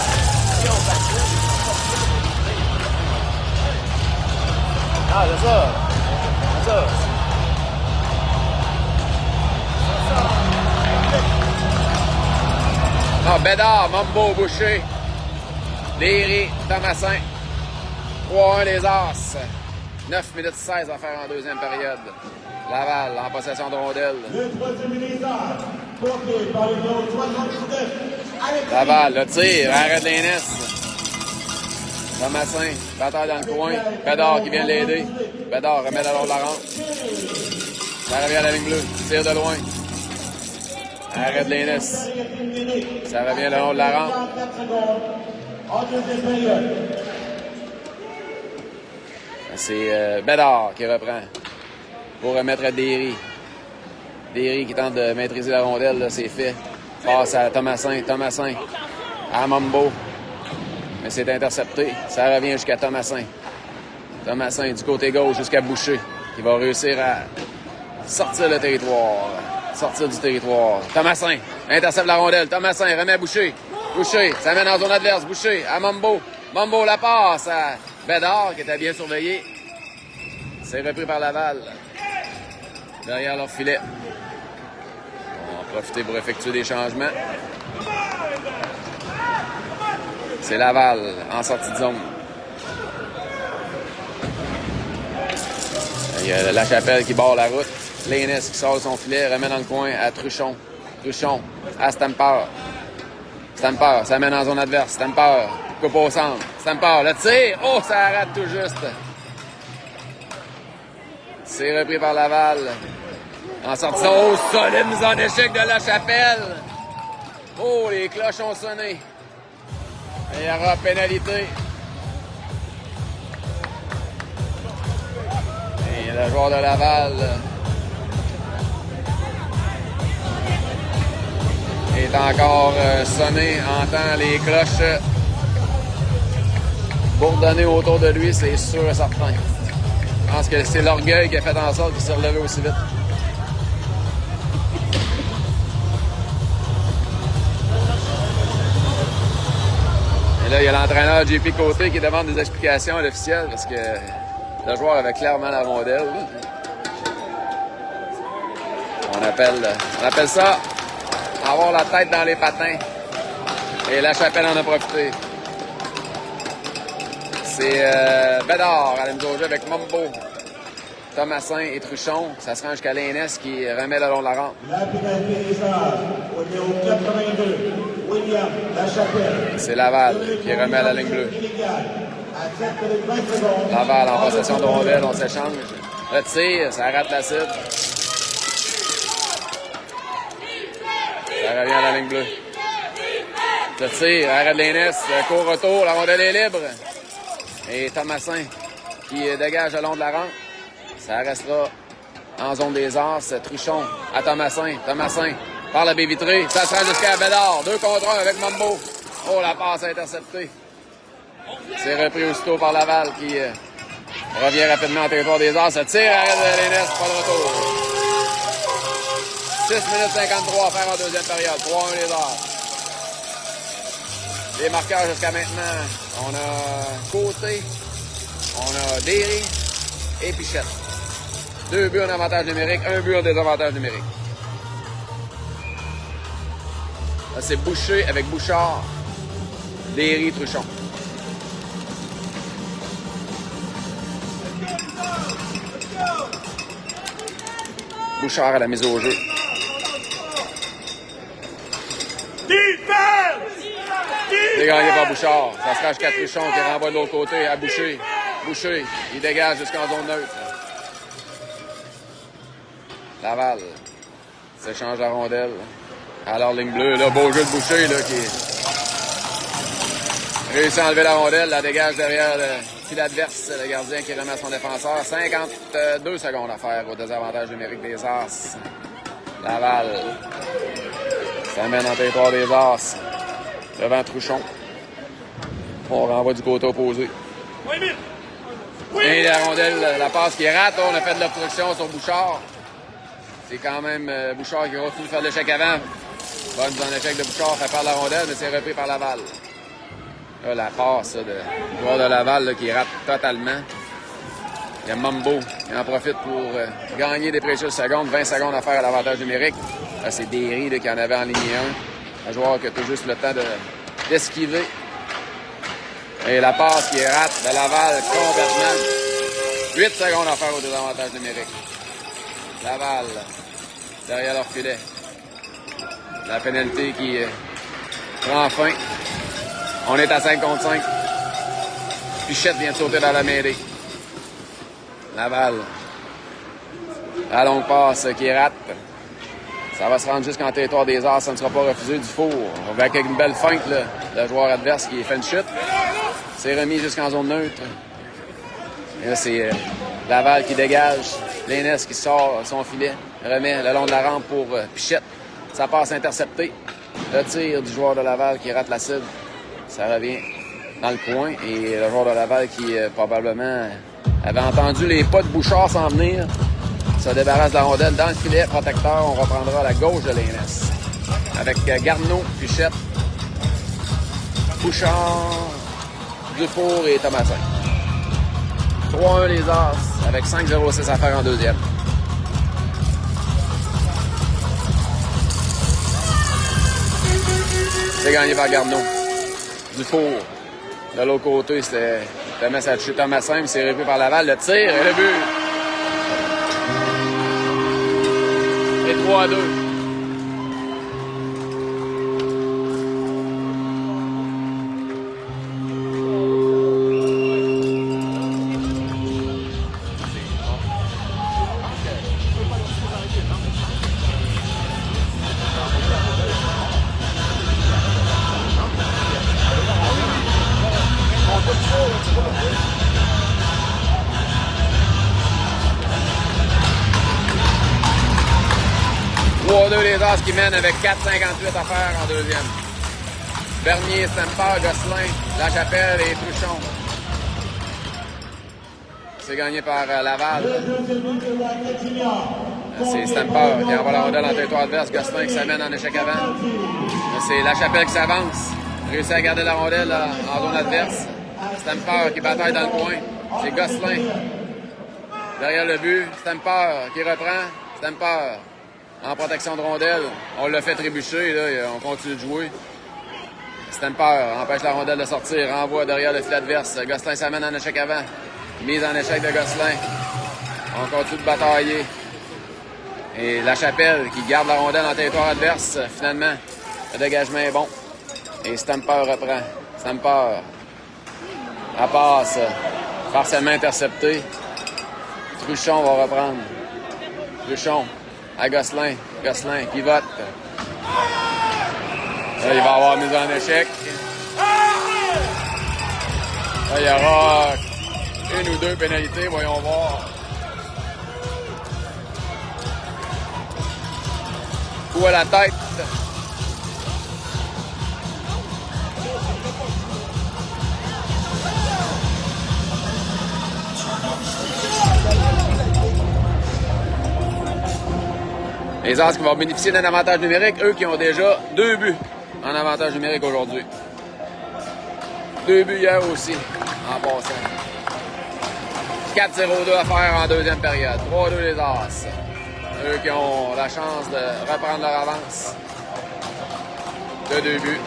[SPEAKER 2] Ah, c'est ça. C'est ça. Ah, Bédard, Mambo, Boucher. Derry, Thomasin. 3-1 les As. 9 minutes 16 à faire en deuxième période. Laval en possession de rondelle.
[SPEAKER 1] Le troisième minutard, porté par le numéro 79, Alexis.
[SPEAKER 2] Laval, le tir, arrête l'Inès. Thomasin, bataille dans le coin. Bédard qui vient l'aider. Bédard remet dans l'autre de la rampe. Ça revient à la ligne bleue. Tire de loin. Arrête l'Inès. Ça revient le long de la rampe.
[SPEAKER 1] 44 secondes en deuxième période.
[SPEAKER 2] C'est Bédard qui reprend pour remettre à Derry. Derry qui tente de maîtriser la rondelle, là, c'est fait. Passe à Thomasin. Thomasin à Mambo. Mais c'est intercepté. Ça revient jusqu'à Thomasin. Thomasin du côté gauche jusqu'à Boucher, qui va réussir à sortir le territoire. Sortir du territoire. Thomasin intercepte la rondelle. Thomasin remet à Boucher. Boucher, ça mène en zone adverse. Boucher à Mambo. Mambo la passe à Bédard, qui était bien surveillé. C'est repris par Laval. Derrière leur filet. On va en profiter pour effectuer des changements. C'est Laval en sortie de zone. Il y a La Chapelle qui barre la route. Lénès qui sort de son filet, remet dans le coin à Truchon. Truchon à Stamper. Stamper, ça mène en zone adverse. Stamper, coupe au centre. Stamper, le tir. Oh, ça rate tout juste. C'est repris par Laval. En sortie de zone. Oh, solide mise en échec de La Chapelle. Oh, les cloches ont sonné. Il y aura pénalité. Et le joueur de Laval est encore sonné, entend les cloches bourdonner autour de lui, c'est sûr et certain. Je pense que c'est l'orgueil qui a fait en sorte qu'il s'est relevé aussi vite. Là, il y a l'entraîneur JP Côté qui demande des explications à l'officiel parce que le joueur avait clairement la rondelle. On appelle ça avoir la tête dans les patins. Et La Chapelle en a profité. C'est Bédard à la mise au jeu avec Mambo, Thomasin et Truchon. Ça se rend jusqu'à l'Inès qui remet le long de la rampe.
[SPEAKER 1] La pénalité des Arts au numéro 82, William La Chapelle.
[SPEAKER 2] C'est Laval qui remet à la ligne bleue. Laval en possession de rondelle, on s'échange. Le tir, ça rate la cible. Ça revient à la ligne bleue. Le tir, arrête l'Inès, court retour, la rondelle est libre. Et Thomasin qui dégage le long de la rampe. Ça restera en zone des As. Truchon à Thomasin. Thomasin par la baie vitrée. Ça se rend jusqu'à Bédard. 2 contre 1 avec Mambo. Oh, la passe interceptée. C'est repris aussitôt par Laval qui revient rapidement en territoire des As. Ça tire, arrête de l'Inès, pas de retour. 6 minutes 53 à faire en deuxième période. 3-1 les As. Les marqueurs jusqu'à maintenant, on a Côté, on a Derry et Pichette. 2 buts en avantage numérique, 1 but en désavantage numérique. Là, c'est Boucher avec Bouchard, Derry, Truchon. Bouchard à la mise au jeu. C'est gagné par Bouchard. Ça se rage jusqu'à Truchon qui renvoie de l'autre côté à Boucher. Boucher, il dégage jusqu'en zone neutre. Laval s'échange la rondelle. Alors, ligne bleue, là, beau jeu de Boucher là, qui réussit à enlever la rondelle, la dégage derrière le fil adverse, le gardien qui remet à son défenseur. 52 secondes à faire au désavantage numérique des As. Laval s'amène en territoire des As devant Truchon. On renvoie du côté opposé. Et la rondelle, la passe qui rate, on a fait de l'obstruction sur Bouchard. C'est quand même Bouchard qui continue de faire l'échec avant. Bonne mise en échec de Bouchard, fait perdre la rondelle, mais c'est repris par Laval. Là, la passe là, de joueur de Laval là, qui rate totalement. Il y a Mambo qui en profite pour gagner des précieuses secondes. 20 secondes à faire à l'avantage numérique. Là, c'est Derry là, qui en avait en ligne 1. Un joueur qui a tout juste le temps d'esquiver. Et la passe qui rate de Laval complètement. 8 secondes à faire au désavantage numérique. Laval, derrière leur filet. La pénalité qui prend fin. On est à 5 contre 5. Pichette vient de sauter dans la mêlée. Laval. La longue passe qui rate. Ça va se rendre jusqu'en territoire des Arts. Ça ne sera pas refusé du four. Avec une belle feinte, là, le joueur adverse qui fait une chute. C'est remis jusqu'en zone neutre. Et là, c'est Laval qui dégage. Lénès qui sort son filet. Remet le long de la rampe pour Pichette. Ça passe intercepté. Le tir du joueur de Laval qui rate la cible. Ça revient dans le coin. Et le joueur de Laval qui probablement avait entendu les pas de Bouchard s'en venir. Se débarrasse de la rondelle dans le filet protecteur. On reprendra à la gauche de Lénès. Avec Garneau, Pichette, Bouchard, Dufour et Thomasin. 3-1 les As avec 5-0-6 à faire en deuxième. C'est gagné par Garneau. Dufour. De l'autre côté, c'était Thomasin, mais c'est repris par Laval. Le tir et le but. Et 3-2. Les As qui mènent avec 4,58 à faire en deuxième. Bernier, Stemper, Gosselin, Lachapelle et Truchon. C'est gagné par Laval. C'est Stemper qui envoie la rondelle en territoire adverse. Gosselin qui s'amène en échec avant. C'est Lachapelle qui s'avance. Réussit à garder la rondelle en zone adverse. Stemper qui bataille dans le coin. C'est Gosselin. Derrière le but. Stemper qui reprend. Stemper en protection de rondelle. On l'a fait trébucher, là, on continue de jouer. Stemper empêche la rondelle de sortir, renvoie derrière le filet adverse. Gosselin s'amène en échec avant. Mise en échec de Gosselin. On continue de batailler. Et Lachapelle qui garde la rondelle en territoire adverse. Finalement, le dégagement est bon. Et Stemper reprend. Stemper. La passe partiellement interceptée. Truchon va reprendre. Truchon. À Gosselin. Gosselin qui vote. Là, il va avoir mise en échec. Là, il y aura une ou deux pénalités. Voyons voir. Coup à la tête. Les As qui vont bénéficier d'un avantage numérique, eux qui ont déjà 2 buts en avantage numérique aujourd'hui. 2 buts hier aussi, en passant. 4-0-2 à faire en deuxième période. 3-2 les As. Eux qui ont la chance de reprendre leur avance de 2 buts.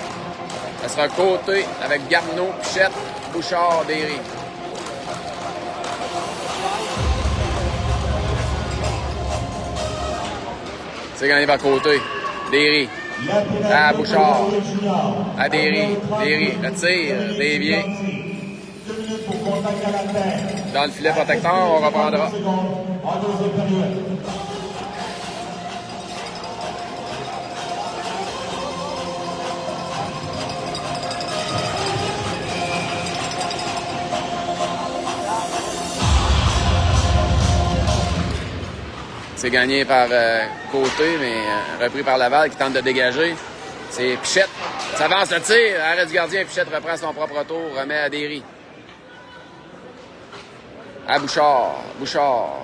[SPEAKER 2] Ça sera côté avec Garneau, Pichette, Bouchard, Derry. C'est gagné par côté. Derry. À Bouchard. À Derry. Derry. Le tir. Dévié. Dans le filet protecteur, on reprendra. C'est gagné par Côté, mais repris par Laval qui tente de dégager. C'est Pichette. S'avance le tir. Arrêt du gardien. Pichette reprend son propre tour. Remet à Derry. À Bouchard. Bouchard.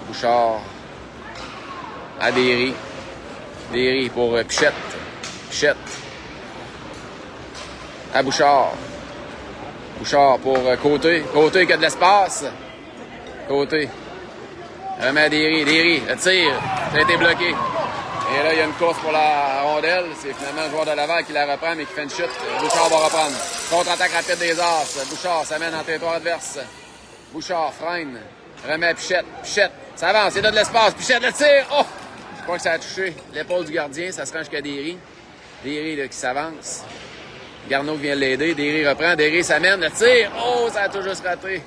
[SPEAKER 2] Bouchard. À Derry. Derry pour Pichette. Pichette. À Bouchard. Bouchard pour Côté. Côté qui a de l'espace. Côté. Remet à Derry. Derry. Le tir. Ça a été bloqué. Et là, il y a une course pour la rondelle. C'est finalement le joueur de Laval qui la reprend, mais qui fait une chute. Bouchard va reprendre. Contre-attaque rapide des As. Bouchard s'amène en territoire adverse. Bouchard freine. Remet à Pichette. Pichette, ça avance. Il y a de l'espace. Pichette, le tire. Oh! Je crois que ça a touché l'épaule du gardien. Ça se rend jusqu'à Derry. Derry là, qui s'avance. Garneau vient l'aider. Derry reprend. Derry s'amène. Le tire. Oh! Ça a tout juste raté.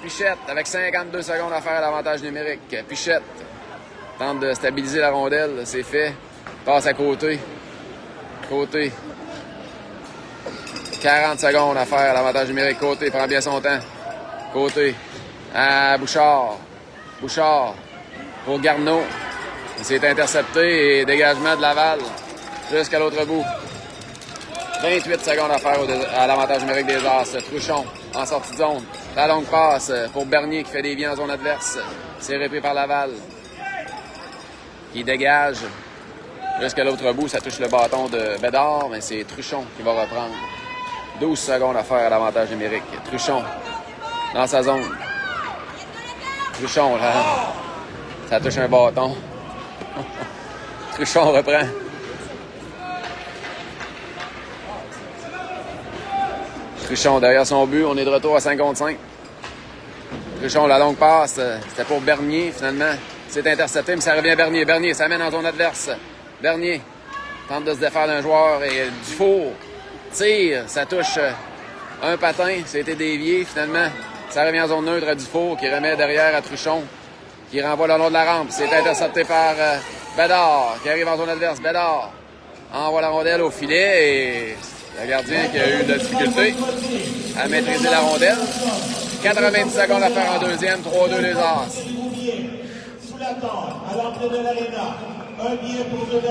[SPEAKER 2] Pichette, avec 52 secondes à faire à l'avantage numérique. Pichette tente de stabiliser la rondelle. C'est fait. Passe à côté. Côté. 40 secondes à faire à l'avantage numérique. Côté prend bien son temps. Côté. À Bouchard. Bouchard. Pour Garneau. Il s'est intercepté et dégagement de Laval jusqu'à l'autre bout. 28 secondes à faire à l'avantage numérique des As. Truchon en sortie de zone. La longue passe pour Bernier qui fait des vies en zone adverse. C'est repris par Laval. Qui dégage jusqu'à l'autre bout. Ça touche le bâton de Bédard, mais c'est Truchon qui va reprendre. 12 secondes à faire à l'avantage numérique. Truchon dans sa zone. Truchon, là, ça touche un bâton. Truchon reprend. Truchon derrière son but. On est de retour à 5 contre 5. Truchon, la longue passe. C'était pour Bernier, finalement. C'est intercepté, mais ça revient à Bernier. Bernier s'amène en zone adverse. Bernier tente de se défaire d'un joueur et Dufour tire. Ça touche un patin. Ça a été dévié, finalement. Ça revient en zone neutre à Dufour qui remet derrière à Truchon, qui renvoie le long de la rampe. C'est intercepté par Bédard, qui arrive en zone adverse. Bédard envoie la rondelle au filet et le gardien qui a eu de la difficulté à maîtriser la rondelle. 90 secondes à faire en deuxième, 3-2 les As.
[SPEAKER 1] Sous la tente, à l'entrée de l'aréna, 1 billet pour 2 $,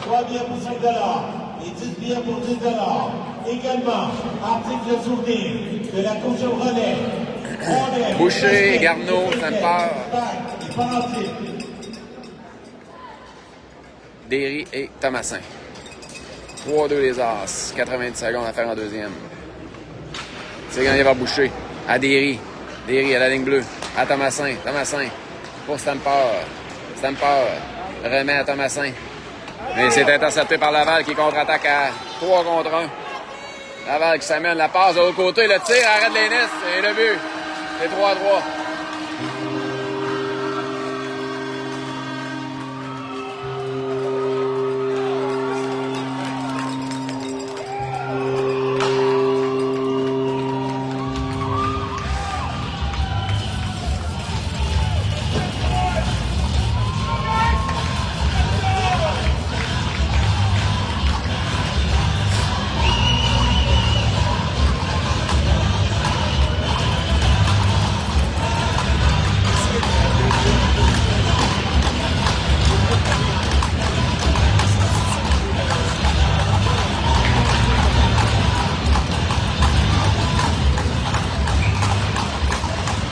[SPEAKER 1] 3 billets pour 5 $ et 10 billets pour 10 $. Également, article souvenir de la course au relais.
[SPEAKER 2] Boucher, Garneau, Stamper, Derry et Thomasin. 3-2 les As. 90 secondes à faire en deuxième. C'est gagné par Boucher. À Derry. Derry à la ligne bleue. À Thomasin. Thomasin pour Stamper. Stamper remet à Thomasin. Mais c'est intercepté par Laval qui contre-attaque à 3 contre 1. Laval qui s'amène la passe de l'autre côté. Le tir arrête Lénis et le but. C'est 3-3.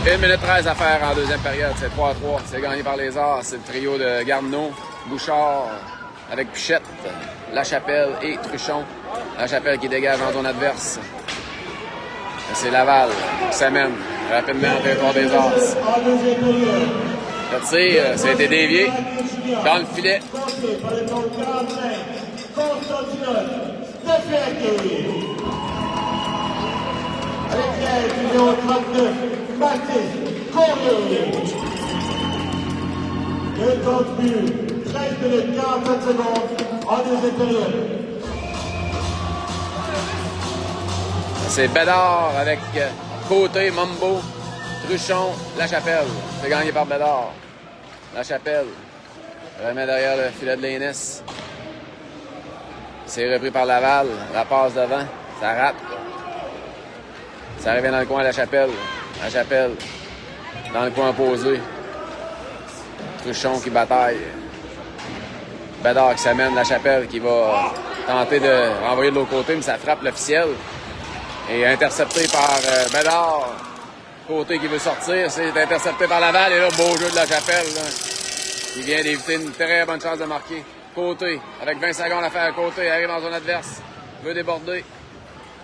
[SPEAKER 2] Une minute 13 à faire en deuxième période. C'est 3-3. C'est gagné par les As. C'est le trio de Garneau, Bouchard avec Pichette, Lachapelle et Truchon. Lachapelle qui dégage en zone adverse. C'est Laval qui s'amène rapidement en territoire des As. Le tir, ça a été dévié dans le filet.
[SPEAKER 1] Avec l'aide du numéro 39, Baptiste Courrier. Le temps de but, 13 minutes 47 secondes en deuxième période.
[SPEAKER 2] C'est Bédard avec Côté, Mambo, Truchon, Lachapelle. C'est gagné par Bédard. Lachapelle remet derrière le filet de Lénis. C'est repris par Laval. La passe devant, ça rate. Ça revient dans le coin à Lachapelle. Lachapelle dans le coin opposé. Truchon qui bataille. Bédard qui s'amène. Lachapelle qui va tenter de renvoyer de l'autre côté, mais ça frappe l'officiel. Et intercepté par Bédard. Côté qui veut sortir. C'est intercepté par Laval. Et là, beau jeu de Lachapelle. Là. Il vient d'éviter une très bonne chance de marquer. Côté, avec 20 secondes à faire. Côté arrive en zone adverse. Veut déborder.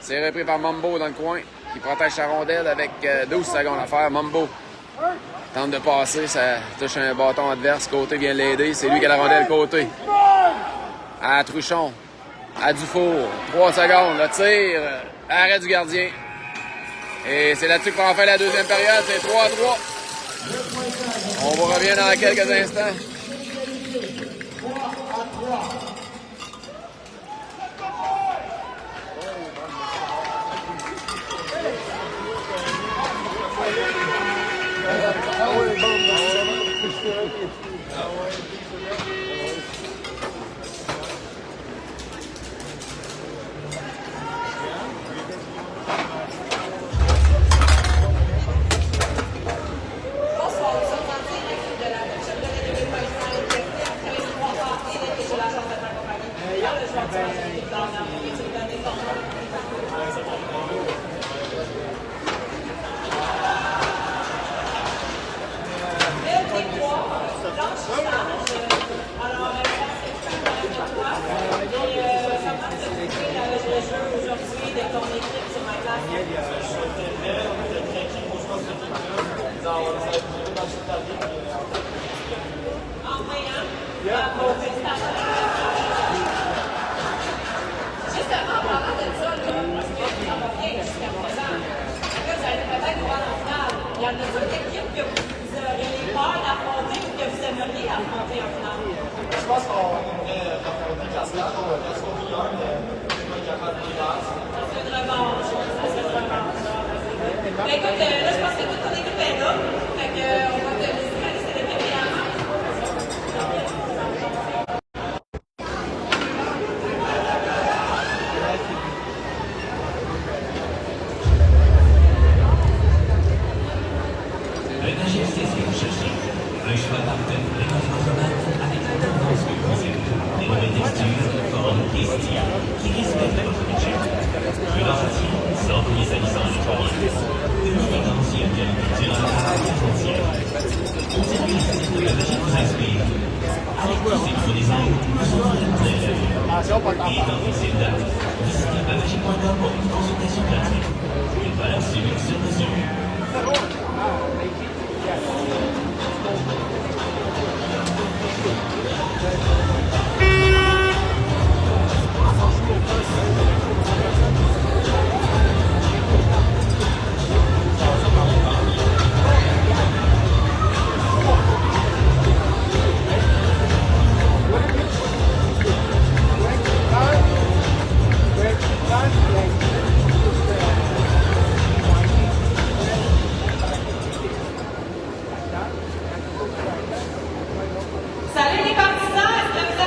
[SPEAKER 2] C'est repris par Mambo dans le coin, qui protège sa rondelle avec 12 secondes à faire. Mambo Tente de passer, ça touche un bâton adverse. Côté vient l'aider. C'est lui qui a la rondelle côté. À Truchon. À Dufour. 3 secondes. Le tir. Arrêt du gardien. Et c'est là-dessus qu'on va faire la deuxième période. C'est 3-3. On vous revient dans quelques instants.
[SPEAKER 3] Écoute, là, je pense que toute ton équipe est là. Fait que, on va te laisser aller, c'est l'équipe également.
[SPEAKER 4] Le majesté s'est recherché. Le choix parfait pour les automates avec la tendance que concept. Des nouvelles textures, formes et styles qui respectent votre budget. Plus rationnel, sans payer sa licence électronique. Une élégance et une qualité durable à la frontière. On dirait que cette technologie vous inspire. Avec tous ces nouveaux designs, nous sommes de plein la vue. Et dans ces dates, visitez bavagie.com pour une consultation gratuite. Une valeur civique sur mesure.
[SPEAKER 3] Salut les partisans, est-ce que vous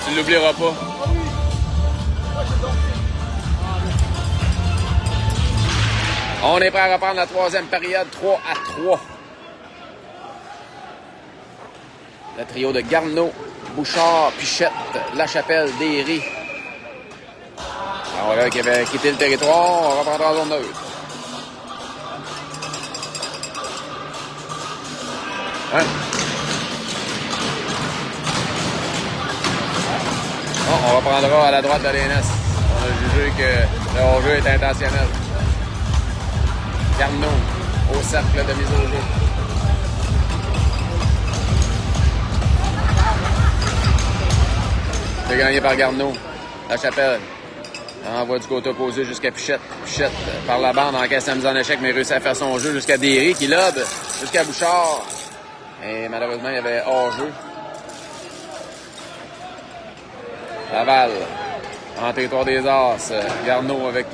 [SPEAKER 2] Tu l'oublieras pas. On est prêt à reprendre la troisième période, 3-3. Le trio de Garneau, Bouchard, Pichette, Lachapelle, Derry. Alors là, qui avait quitté le territoire, on reprendra en zone neutre. Hein? Bon, on reprendra à la droite de l'ENS. On a jugé que le hors-jeu est intentionnel. Garneau au cercle de mise au jeu. C'est gagné par Garneau. Lachapelle. Envoie du côté opposé jusqu'à Pichette. Pichette par la bande encaisse la mise en échec, mais réussit à faire son jeu jusqu'à Derry qui lobe jusqu'à Bouchard. Et malheureusement, il y avait hors-jeu. Laval, en territoire des As. Garneau avec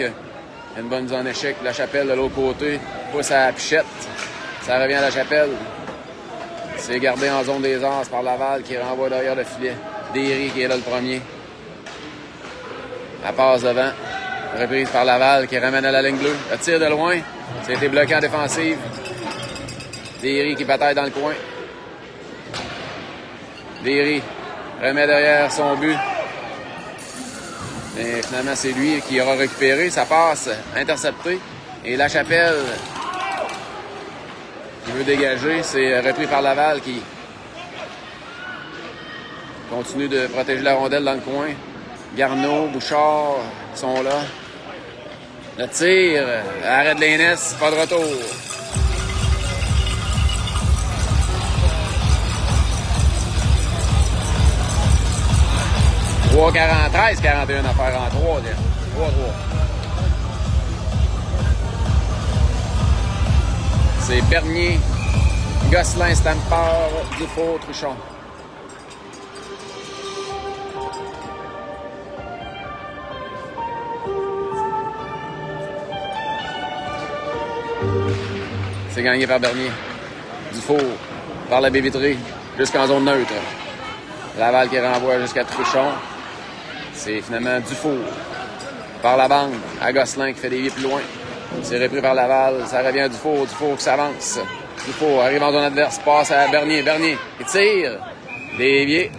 [SPEAKER 2] une bonne mise en échec. Lachapelle de l'autre côté. Pousse à Pichette. Ça revient à Lachapelle. C'est gardé en zone des As par Laval qui renvoie derrière le filet. Derry qui est là le premier. La passe devant. Reprise par Laval qui ramène à la ligne bleue. Le tir de loin. Ça a été bloqué en défensive. Derry qui bataille dans le coin. Derry remet derrière son but. Mais finalement, c'est lui qui aura récupéré. Ça passe intercepté. Et Lachapelle qui veut dégager. C'est repris par Laval qui continue de protéger la rondelle dans le coin. Garneau, Bouchard sont là. Le tir, arrêt de l'ENS, pas de retour. « 13-41 à faire en 3. 3-3. C'est Bernier, Gosselin, Stamper, Dufour, Truchon. C'est gagné par Bernier. Dufour par la baie vitrée jusqu'en zone neutre. Laval qui renvoie jusqu'à Truchon. C'est finalement Dufour par la bande à Gosselin qui fait des vies plus loin. C'est repris par Laval. Ça revient à Dufour. Dufour qui s'avance. Dufour arrive en zone adverse. Passe à Bernier. Bernier qui tire. Dévié.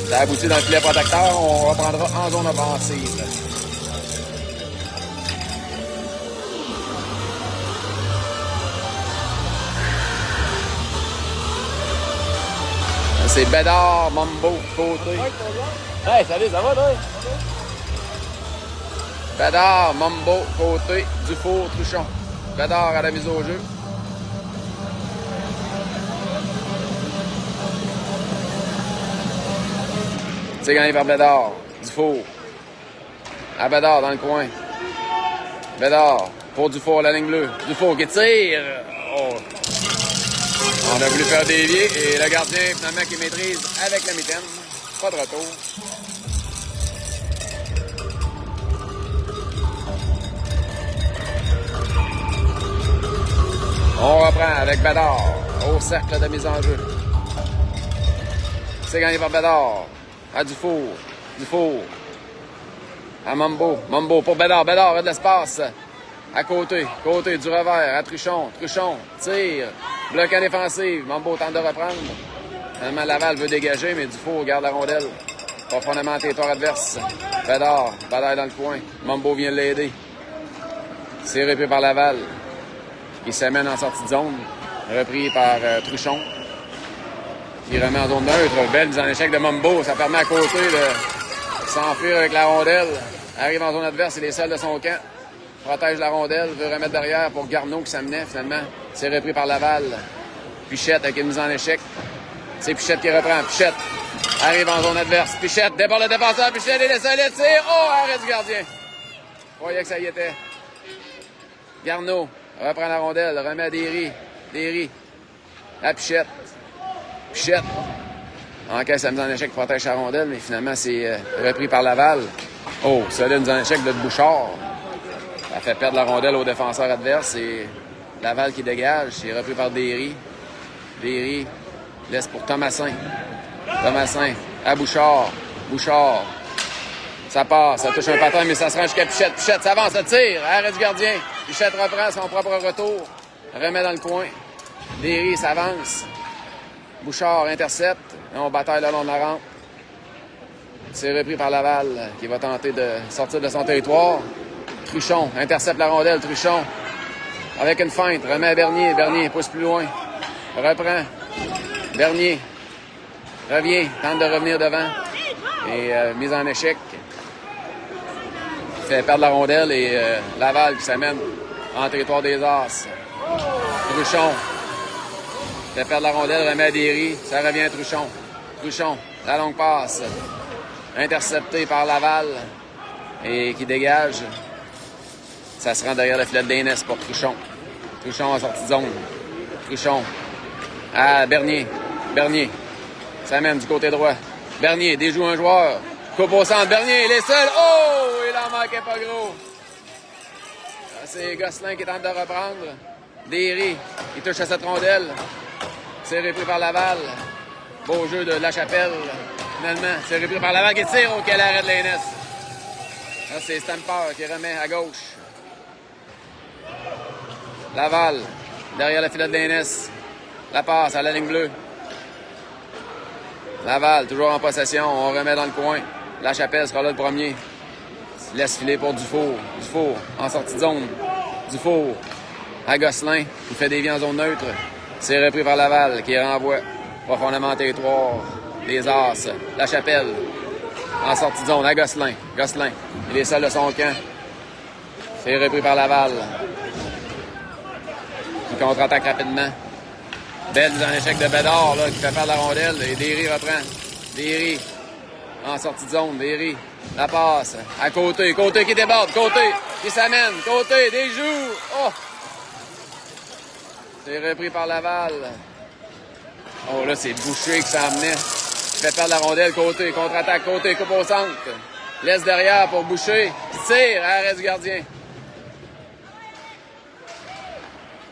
[SPEAKER 2] Ça aboutit dans le filet protecteur. On reprendra en zone offensive. C'est Bédard, Mambo, côté. Hey, salut, ça va, toi? Bédard, Mambo, côté, Dufour, Truchon. Bédard à la mise au jeu. C'est gagné par Bédard. Dufour. À Bédard dans le coin. Bédard pour Dufour à la ligne bleue. Dufour qui tire. Oh. On a voulu faire dévier et le gardien finalement qui maîtrise avec la mitaine. Pas de retour. On reprend avec Bédard au cercle de mise en jeu. C'est gagné par Bédard. À Dufour. Dufour. À Mambo. Mambo pour Bédard. Bédard a de l'espace. À côté. Côté du revers. À Truchon. Truchon. Tire. Bloc en défensive. Mambo tente de reprendre. Finalement, Laval veut dégager, mais Dufour garde la rondelle. Profondément en territoire adverse. Bédard. Bataille dans le coin. Mambo vient l'aider. C'est repris par Laval. Il s'amène en sortie de zone. Repris par Truchon. Qui remet en zone neutre. Belle mise en échec de Mambo. Ça permet à côté de s'enfuir avec la rondelle. Arrive en zone adverse. Il est seul de son camp. Protège la rondelle. Veut remettre derrière pour Garneau qui s'amenait finalement. C'est repris par Laval. Pichette avec une mise en échec. C'est Pichette qui reprend. Pichette arrive en zone adverse. Pichette déborde le défenseur. Pichette est laissé aller. Tire. Oh, arrêt du gardien. Je croyais que ça y était. Garneau reprend la rondelle. Remet à Derry. Derry. À Pichette. Pichette encaisse la mise en échec, protège la rondelle, mais finalement, c'est repris par Laval. Oh, solide mise en échec de Bouchard. Ça fait perdre la rondelle au défenseur adverse. C'est Laval qui dégage. C'est repris par Derry. Derry laisse pour Thomasin. Thomasin à Bouchard. Bouchard. Ça passe, ça touche un patin, mais ça se rend jusqu'à Pichette. Pichette s'avance, ça tire. Arrêt du gardien. Pichette reprend son propre retour. Remet dans le coin. Derry s'avance. Bouchard intercepte. Et on bataille le long de la rampe. C'est repris par Laval, qui va tenter de sortir de son territoire. Truchon intercepte la rondelle. Truchon avec une feinte. Remet à Bernier. Bernier pousse plus loin. Reprend. Bernier revient. Tente de revenir devant. Et mise en échec. Fait perdre la rondelle et Laval qui s'amène en territoire des As. Truchon fait perdre la rondelle, remet à Derry. Ça revient à Truchon. Truchon, la longue passe. Intercepté par Laval et qui dégage. Ça se rend derrière le filet de Daines pour Truchon. Truchon en sortie de zone. Truchon à Bernier. Bernier s'amène du côté droit. Bernier déjoue un joueur. Coupe au centre. Bernier, il est seul. Oh! Il en manquait pas gros. C'est Gosselin qui tente de reprendre. Derry, il touche à cette rondelle. C'est repris par Laval. Beau jeu de La Chapelle. Finalement, c'est repris par Laval qui tire. Oh, quel arrêt de Laines. Là, c'est Stamper qui remet à gauche. Laval, derrière le filet de Laines. La passe à la ligne bleue. Laval, toujours en possession. On remet dans le coin. La Chapelle sera là le premier. Il laisse filer pour Dufour. Dufour en sortie de zone. Dufour à Gosselin qui fait dévier en zone neutre. C'est repris par Laval qui renvoie profondément en territoire. Les As. La Chapelle en sortie de zone à Gosselin. Gosselin, il est seul de son camp. C'est repris par Laval. Il contre-attaque rapidement. Belle mise en échec de Bédard là, qui fait perdre la rondelle. Et Derry reprend. Derry en sortie de zone. Derry, la passe à Côté. Côté qui déborde. Côté qui s'amène. Côté, des joues. Oh! C'est repris par Laval. Oh là, c'est Boucher qui s'en venait. Il fait perdre la rondelle. Côté, contre-attaque. Côté, coupe au centre. Laisse derrière pour Boucher. Tire, arrêt du gardien.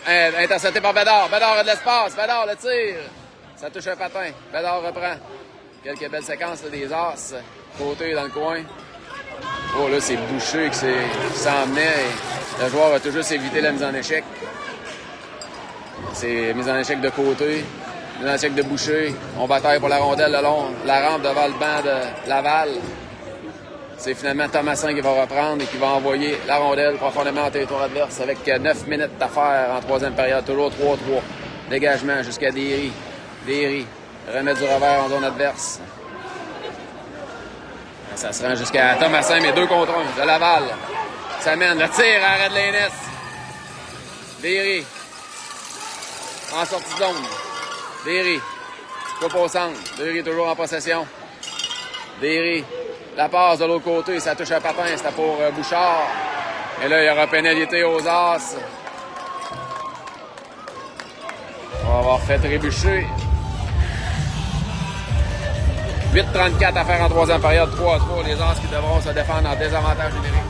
[SPEAKER 2] Intercepté par Bédard. Bédard a de l'espace. Bédard le tire. Ça touche un patin. Bédard reprend. Quelques belles séquences là, des As. Côté dans le coin. Oh là, c'est Boucher qui s'en venait. Le joueur va toujours éviter la mise en échec. C'est mise en échec de Côté. Mise en échec de Boucher. On bataille pour la rondelle le long. La rampe devant le banc de Laval. C'est finalement Thomasin qui va reprendre et qui va envoyer la rondelle profondément en territoire adverse avec 9 minutes à faire en troisième période. Toujours 3-3. Dégagement jusqu'à Derry. Derry remet du revers en zone adverse. Ça se rend jusqu'à Thomasin, mais 2 contre 1 de Laval. Ça mène le tir, arrêt de Laines. Derry en sortie de zone. Derry coupe au centre. Derry toujours en possession. Derry. La passe de l'autre côté, ça touche un patin, c'était pour Bouchard. Et là, il y aura pénalité aux As. On va avoir fait trébucher. 8:34 à faire en troisième période, 3-3. Les As qui devront se défendre en désavantage numérique.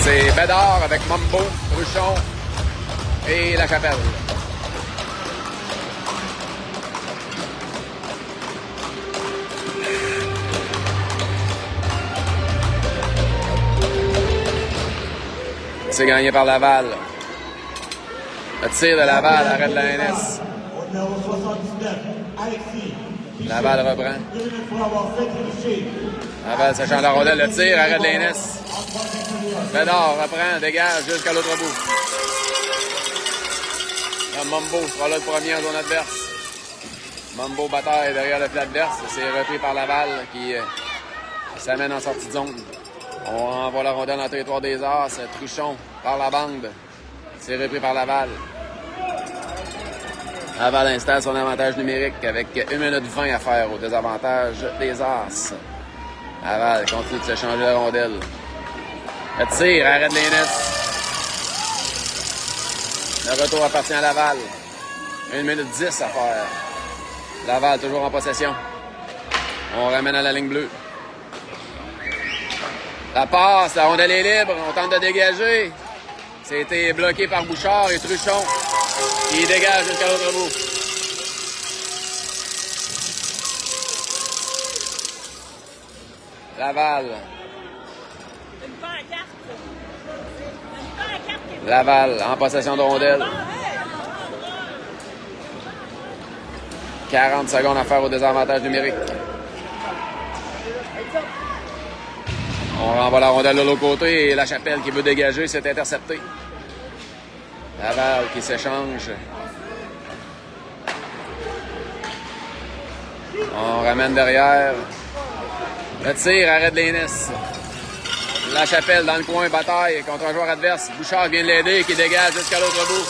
[SPEAKER 2] C'est Bédard avec Mambo, Truchon et La Chapelle. C'est gagné par Laval. Le tir de Laval arrête de la NS.
[SPEAKER 1] Au numéro 79, Alexis.
[SPEAKER 2] Laval reprend.
[SPEAKER 1] Pour avoir fait tricher.
[SPEAKER 2] Laval s'échange la rondelle. Le tir arrête de la NS. Bédard reprend, dégage jusqu'à l'autre bout. Là, Mambo sera là le premier en zone adverse. Mambo bataille derrière le filet adverse. C'est repris par Laval qui s'amène en sortie de zone. On envoie la rondelle dans le territoire des As. Truchon par la bande. C'est repris par Laval. Laval installe son avantage numérique avec 1 minute 20 à faire au désavantage des As. Laval continue de s'échanger la rondelle. Le tir, arrêt de Laines. Le retour appartient à Laval. 1 minute 10 à faire. Laval toujours en possession. On ramène à la ligne bleue. La passe, la rondelle est libre. On tente de dégager. C'était bloqué par Bouchard et Truchon. Il dégage jusqu'à l'autre bout. Laval. Laval en possession de rondelle. 40 secondes à faire au désavantage numérique. On renvoie la rondelle de l'autre côté et La Chapelle qui veut dégager, c'est intercepté. Laval qui s'échange. On ramène derrière. Le tir, arrête Lénis. La Chapelle dans le coin, bataille contre un joueur adverse. Bouchard vient de l'aider, qui dégage jusqu'à l'autre bout.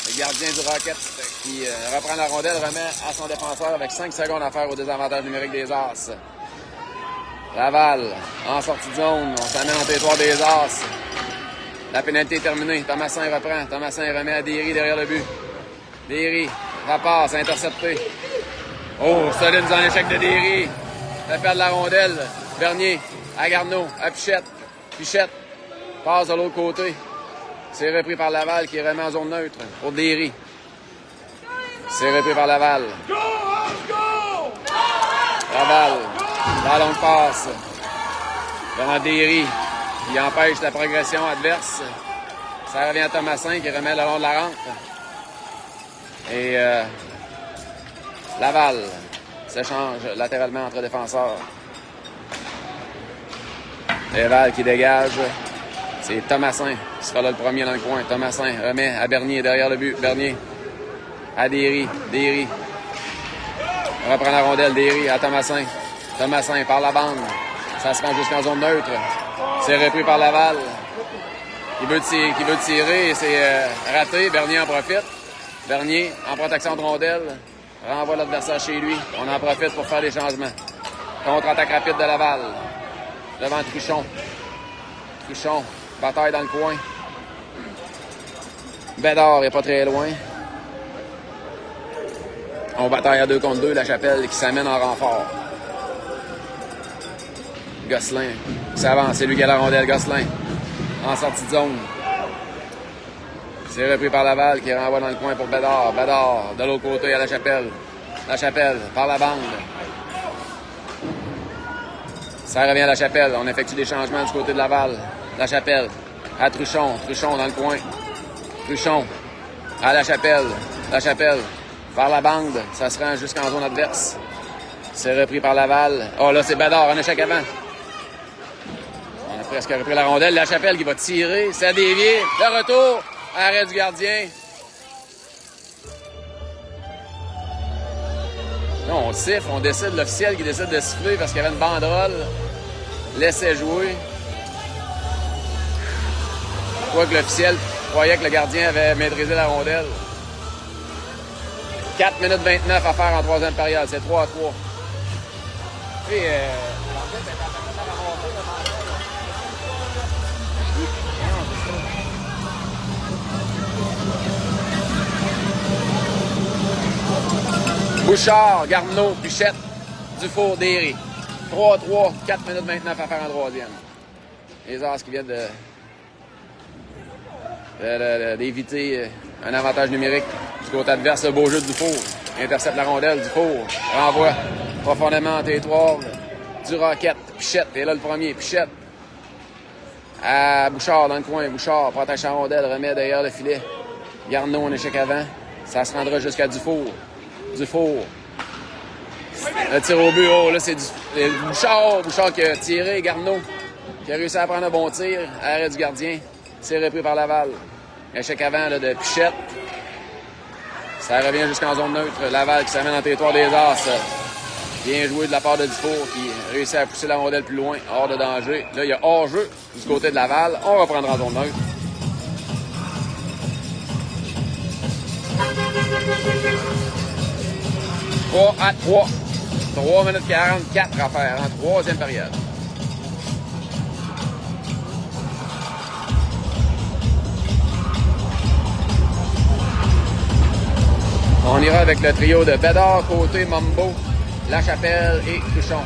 [SPEAKER 2] Le gardien du Rocket qui reprend la rondelle, remet à son défenseur avec 5 secondes à faire au désavantage numérique des As. Laval, en sortie de zone, on s'amène en territoire des As. La pénalité est terminée. Thomasin reprend. Thomasin remet à Derry derrière le but. Derry, la passe, intercepté. Oh, solide dans l'échec de Derry. La perte de la rondelle. Bernier à Garneau, à Pichette. Pichette passe de l'autre côté. C'est repris par Laval qui remet en zone neutre pour Derry. C'est repris par Laval. Laval, la longue passe. Devant Derry, qui empêche la progression adverse. Ça revient à Thomasin qui remet le long de la rampe. Et Laval s'échange latéralement entre défenseurs. Laval qui dégage. C'est Thomasin qui sera là le premier dans le coin. Thomasin remet à Bernier derrière le but. Bernier à Derry. Derry reprend la rondelle. Derry à Thomasin. Thomasin par la bande. Ça se rend jusqu'en zone neutre. C'est repris par Laval. Qui veut tirer et c'est raté. Bernier en profite. Bernier en protection de rondelle. Renvoie l'adversaire chez lui. On en profite pour faire des changements. Contre-attaque rapide de Laval. Devant Truchon. Truchon, bataille dans le coin. Bédard est pas très loin. On bataille à 2 contre 2. La Chapelle qui s'amène en renfort. Gosselin qui s'avance. C'est lui qui a la rondelle. Gosselin en sortie de zone. C'est repris par Laval qui renvoie dans le coin pour Bédard. Bédard de l'autre côté à La Chapelle. La Chapelle par la bande. Ça revient à La Chapelle. On effectue des changements du côté de Laval. La Chapelle à Truchon. Truchon dans le coin. Truchon à La Chapelle. La Chapelle par la bande. Ça se rend jusqu'en zone adverse. C'est repris par Laval. Oh là, c'est Bédard. Un échec avant. On a presque repris la rondelle. La Chapelle qui va tirer. Ça dévie. Le retour. Arrêt du gardien. Non, on siffle, on décide, l'officiel qui décide de siffler parce qu'il y avait une banderole. Laissait jouer. Je crois que l'officiel croyait que le gardien avait maîtrisé la rondelle. 4 minutes 29 à faire en troisième période. C'est 3-3. Puis, Bouchard, Garneau, Pichette, Dufour, Derry. 3-3, 4 minutes 29 à faire en troisième. Les As qui viennent d'éviter un avantage numérique du côté adverse. Le beau jeu de Dufour. Intercepte la rondelle, Dufour. Renvoie profondément en territoire du Rocket. Pichette est là le premier. Pichette à Bouchard dans le coin. Bouchard protège la rondelle, remet derrière le filet. Garneau en échec avant. Ça se rendra jusqu'à Dufour. Dufour. Le tir au but. Oh, là, c'est Bouchard. Bouchard qui a tiré. Garneau qui a réussi à prendre un bon tir. Arrêt du gardien. C'est repris par Laval. Échec avant là, de Pichette. Ça revient jusqu'en zone neutre. Laval qui s'amène en territoire des As. Bien joué de la part de Dufour qui réussit à pousser la rondelle plus loin, hors de danger. Là, il y a hors-jeu du côté de Laval. On reprendra en zone neutre. 3-3. 3 minutes 44 à faire en troisième période. On ira avec le trio de Bédard, Côté, Mambo, Lachapelle et Cruchon.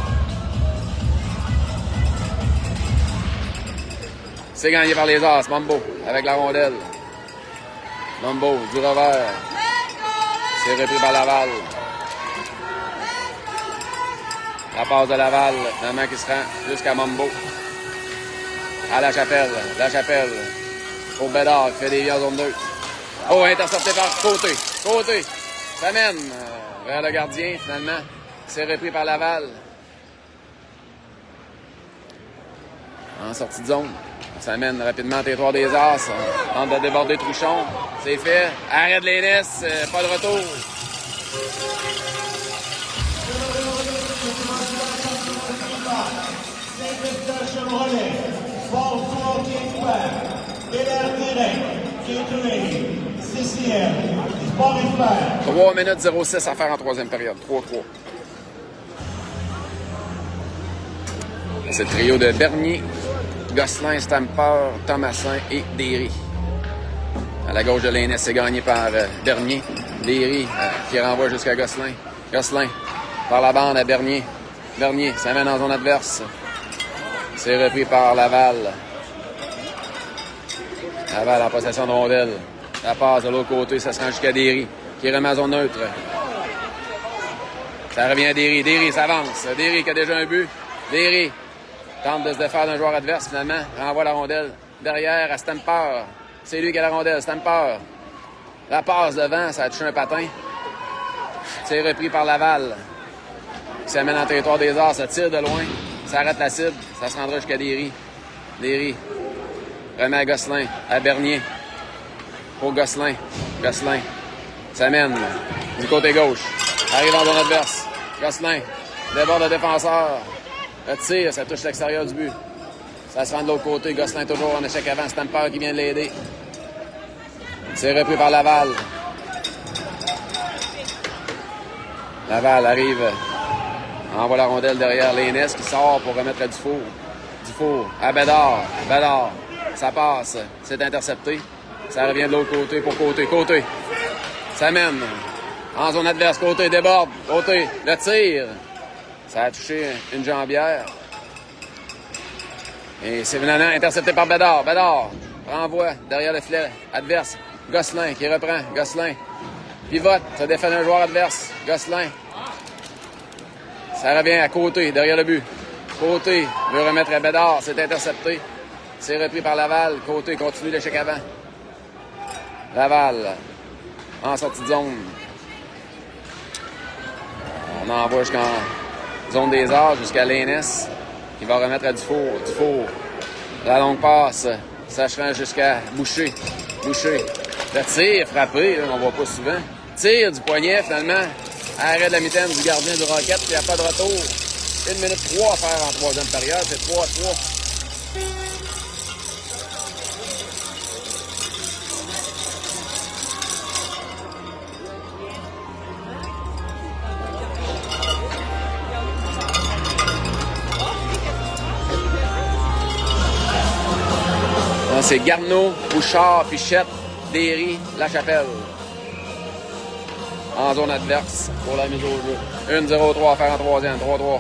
[SPEAKER 2] C'est gagné par les As, Mambo, avec la rondelle. Mambo, du revers. C'est repris par Laval. La passe de Laval, finalement qui se rend jusqu'à Mambo. À Lachapelle. Lachapelle. Pour Bédard qui fait des vies en zone 2. Oh, intercepté par Côté. Côté. Ça mène vers le gardien, finalement. C'est repris par Laval. En sortie de zone. Ça mène rapidement au territoire des As. Tente de déborder Truchon. C'est fait. Arrête les Nesses. Pas de retour.
[SPEAKER 1] Chevrolet, Sport qui est ouvert. Et direct, 6e, Sport est ouvert.
[SPEAKER 2] 3 minutes 06 à faire en troisième période. 3-3. C'est le trio de Bernier, Gosselin, Stamper, Thomasin et Derry. À la gauche de l'Aînès, c'est gagné par Bernier. Derry qui renvoie jusqu'à Gosselin. Gosselin par la bande à Bernier. Bernier s'amène en zone adverse. C'est repris par Laval. Laval en possession de rondelle. La passe de l'autre côté, ça se rend jusqu'à Derry, qui remet en zone neutre. Ça revient à Derry. Derry s'avance. Derry qui a déjà un but. Derry tente de se défaire d'un joueur adverse, finalement. Renvoie la rondelle derrière à Stamper. C'est lui qui a la rondelle. Stamper. La passe devant, ça a touché un patin. C'est repris par Laval, qui s'amène en territoire des Arts. Ça tire de loin. Ça arrête la cible. Ça se rendra jusqu'à Derry. Derry remet à Gosselin, à Bernier. Pour Gosselin. Gosselin s'amène du côté gauche. Arrive en zone adverse. Gosselin déborde le défenseur. Le tir, ça touche l'extérieur du but. Ça se rend de l'autre côté. Gosselin toujours en échec avant. Stamper qui vient de l'aider. C'est repris par Laval. Laval arrive. Envoie la rondelle derrière l'Aînès qui sort pour remettre à Dufour. Dufour à Bédard. Bédard. Ça passe. C'est intercepté. Ça revient de l'autre côté pour Côté. Côté. Ça mène. En zone adverse. Côté déborde. Côté. Le tir. Ça a touché une jambière. Et c'est finalement intercepté par Bédard. Bédard renvoie derrière le filet adverse. Gosselin qui reprend. Gosselin pivote. Ça défait un joueur adverse. Gosselin. Ça revient à Côté, derrière le but. Côté veut remettre à Bédard. C'est intercepté. C'est repris par Laval. Côté continue l'échec avant. Laval en sortie de zone. On envoie jusqu'en zone des Arts, jusqu'à l'Aînès, qui va remettre à Dufour. Dufour. La longue passe. Ça se rend jusqu'à Boucher. Boucher. Le tir frappé, là, on voit pas souvent. Tir du poignet, finalement. Arrêt de la mitaine du gardien du Rocket, puis il n'y a pas de retour. 1 minute 3 à faire en troisième période, c'est 3-3. C'est Garneau, Bouchard, Pichette, Derry, Lachapelle. En zone adverse pour la mise au jeu. 1-0-3 à faire en troisième. 3-3.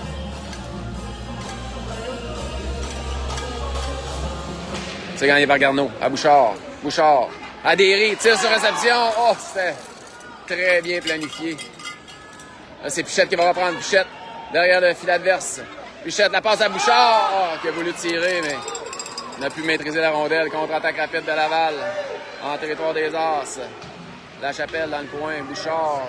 [SPEAKER 2] C'est gagné par Garneau. À Bouchard. Bouchard. À Derry. Tire sur réception. Oh, c'était très bien planifié. Là, c'est Pichette qui va reprendre. Pichette derrière le fil adverse. Pichette, la passe à Bouchard. Oh, qui a voulu tirer, mais n'a pu maîtriser la rondelle. Contre-attaque rapide de Laval. En territoire des As. Lachapelle dans le coin. Bouchard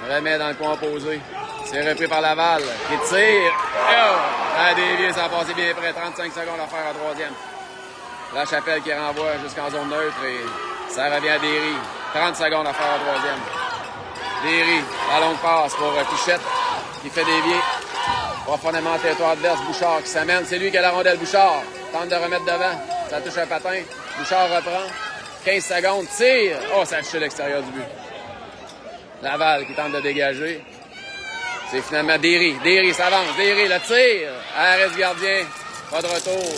[SPEAKER 2] remet dans le coin opposé. C'est repris par Laval. Qui tire. Oh! À dévier, ça a passé bien près. 35 secondes à faire en troisième. Lachapelle qui renvoie jusqu'en zone neutre et ça revient à Derry. 30 secondes à faire en troisième. Derry, la longue passe pour Pichette qui fait dévier. Profondément en territoire adverse. Bouchard qui s'amène. C'est lui qui a la rondelle. Bouchard tente de remettre devant. Ça touche un patin. Bouchard reprend. 15 secondes. Tire. Oh, ça a touché l'extérieur du but. Laval qui tente de dégager. C'est finalement Derry. Derry s'avance. Derry, le tire. Arrêt du gardien. Pas de retour.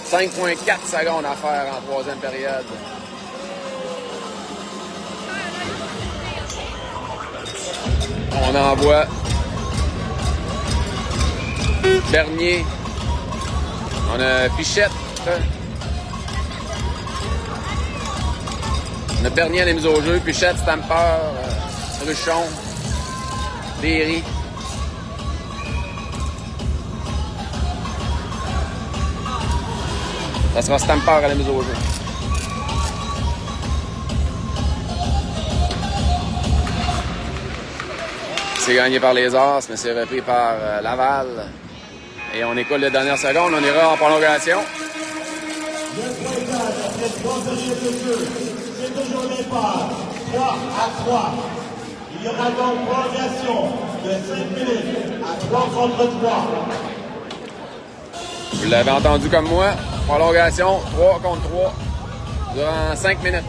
[SPEAKER 2] 5,4 secondes à faire en troisième période. On envoie Bernier. On a Pichette. On a Bernier à la mise au jeu. Pichette, Stamper, Truchon, Derry. Ça sera Stamper à la mise au jeu. C'est gagné par les As, mais c'est repris par Laval. Et on écoule les dernières secondes. On ira en prolongation.
[SPEAKER 1] C'est toujours départ. 3-3. Il y aura donc prolongation de 5 minutes à 3 contre 3.
[SPEAKER 2] Vous l'avez entendu comme moi. Prolongation 3 contre 3 durant 5 minutes.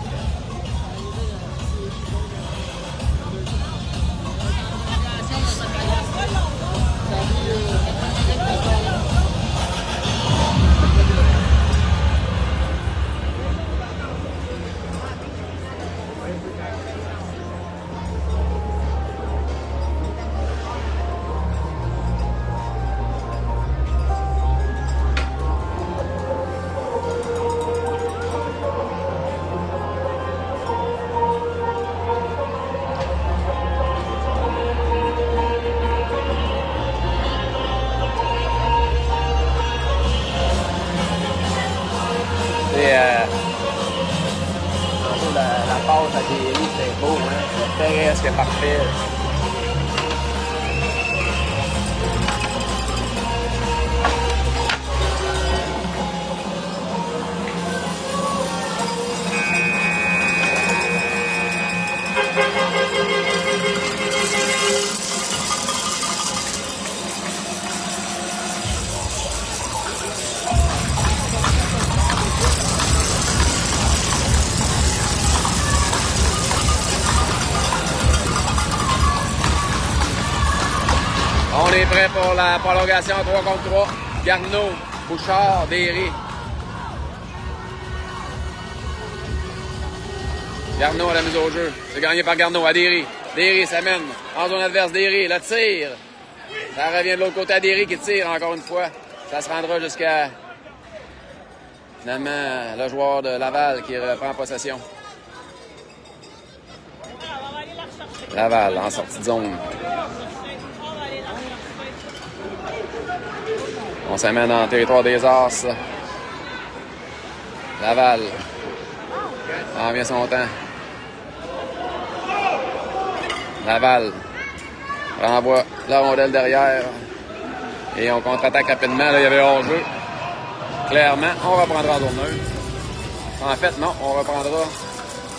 [SPEAKER 2] La passe à Derry, c'était beau, hein? C'était presque parfait. On est prêt pour la prolongation 3 contre 3. Garneau, Bouchard, Derry. Garneau à la mise au jeu. C'est gagné par Garneau à Derry. Derry s'amène en zone adverse. Derry, le tire. Ça revient de l'autre côté à Derry qui tire encore une fois. Ça se rendra jusqu'à finalement le joueur de Laval qui reprend possession. Laval en sortie de zone. On s'amène dans le territoire des As. Laval. En vient son temps. Laval renvoie la rondelle derrière. Et on contre-attaque rapidement. Là, il y avait hors-jeu. Clairement, on reprendra en zone neutre. En fait, non, on reprendra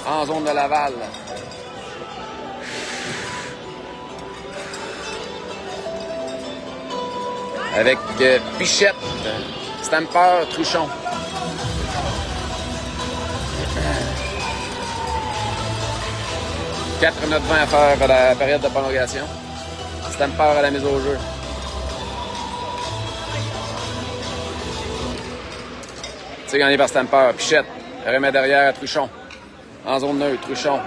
[SPEAKER 2] en zone de Laval. Avec Pichette, Stamper, Truchon. « 4 minutes 20 à faire à la période de prolongation. Stamper à la mise au jeu. C'est gagné par Stamper. Pichette remet derrière à Truchon. En zone neutre, Truchon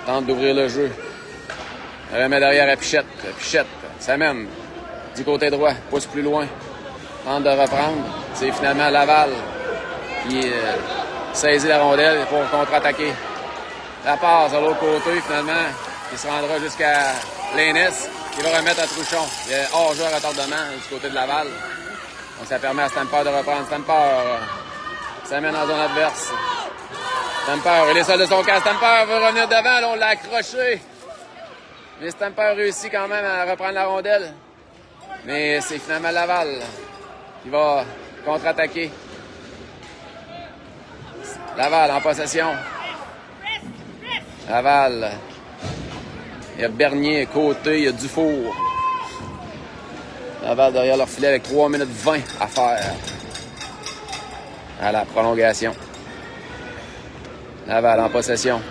[SPEAKER 2] tente d'ouvrir le jeu. Remet derrière à Pichette. Pichette s'amène du côté droit, pousse plus loin. Tente de reprendre. C'est finalement Laval qui saisit la rondelle pour contre-attaquer. La passe à l'autre côté, finalement, qui se rendra jusqu'à Lénès, qui va remettre à Truchon. Il y a hors-jeu à retardement du côté de Laval. Donc ça permet à Stamper de reprendre. Stamper s'amène en zone adverse. Stamper, il est seul de son camp. Stamper veut revenir devant, là, on l'a accroché. Mais Stamper réussit quand même à reprendre la rondelle. Mais c'est finalement Laval qui va contre-attaquer. Laval en possession. Laval. Il y a Bernier côté, il y a Dufour. Laval derrière leur filet avec 3 minutes 20 à faire à la prolongation. Laval en possession.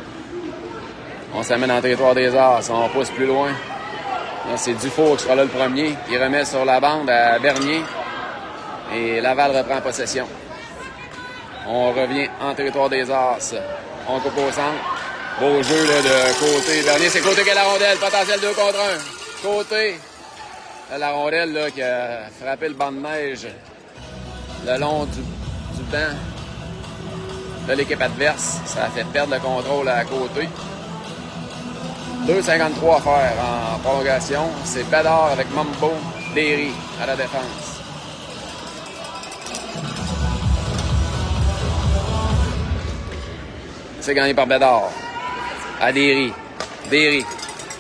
[SPEAKER 2] On s'amène dans le territoire des As. On pousse plus loin. Là, c'est Dufour qui sera là le premier. Il remet sur la bande à Bernier. Et Laval reprend possession. On revient en territoire des As. On coupe au centre. Beau jeu là, de Côté. Dernier, c'est Côté qui a la rondelle. Potentiel 2 contre 1. Côté. Là, la rondelle là, qui a frappé le banc de neige le long du banc de l'équipe adverse. Ça a fait perdre le contrôle à Côté. 2,53 à faire en prolongation. C'est Bédard avec Mambo, Derry à la défense. C'est gagné par Bédard. À Derry. Derry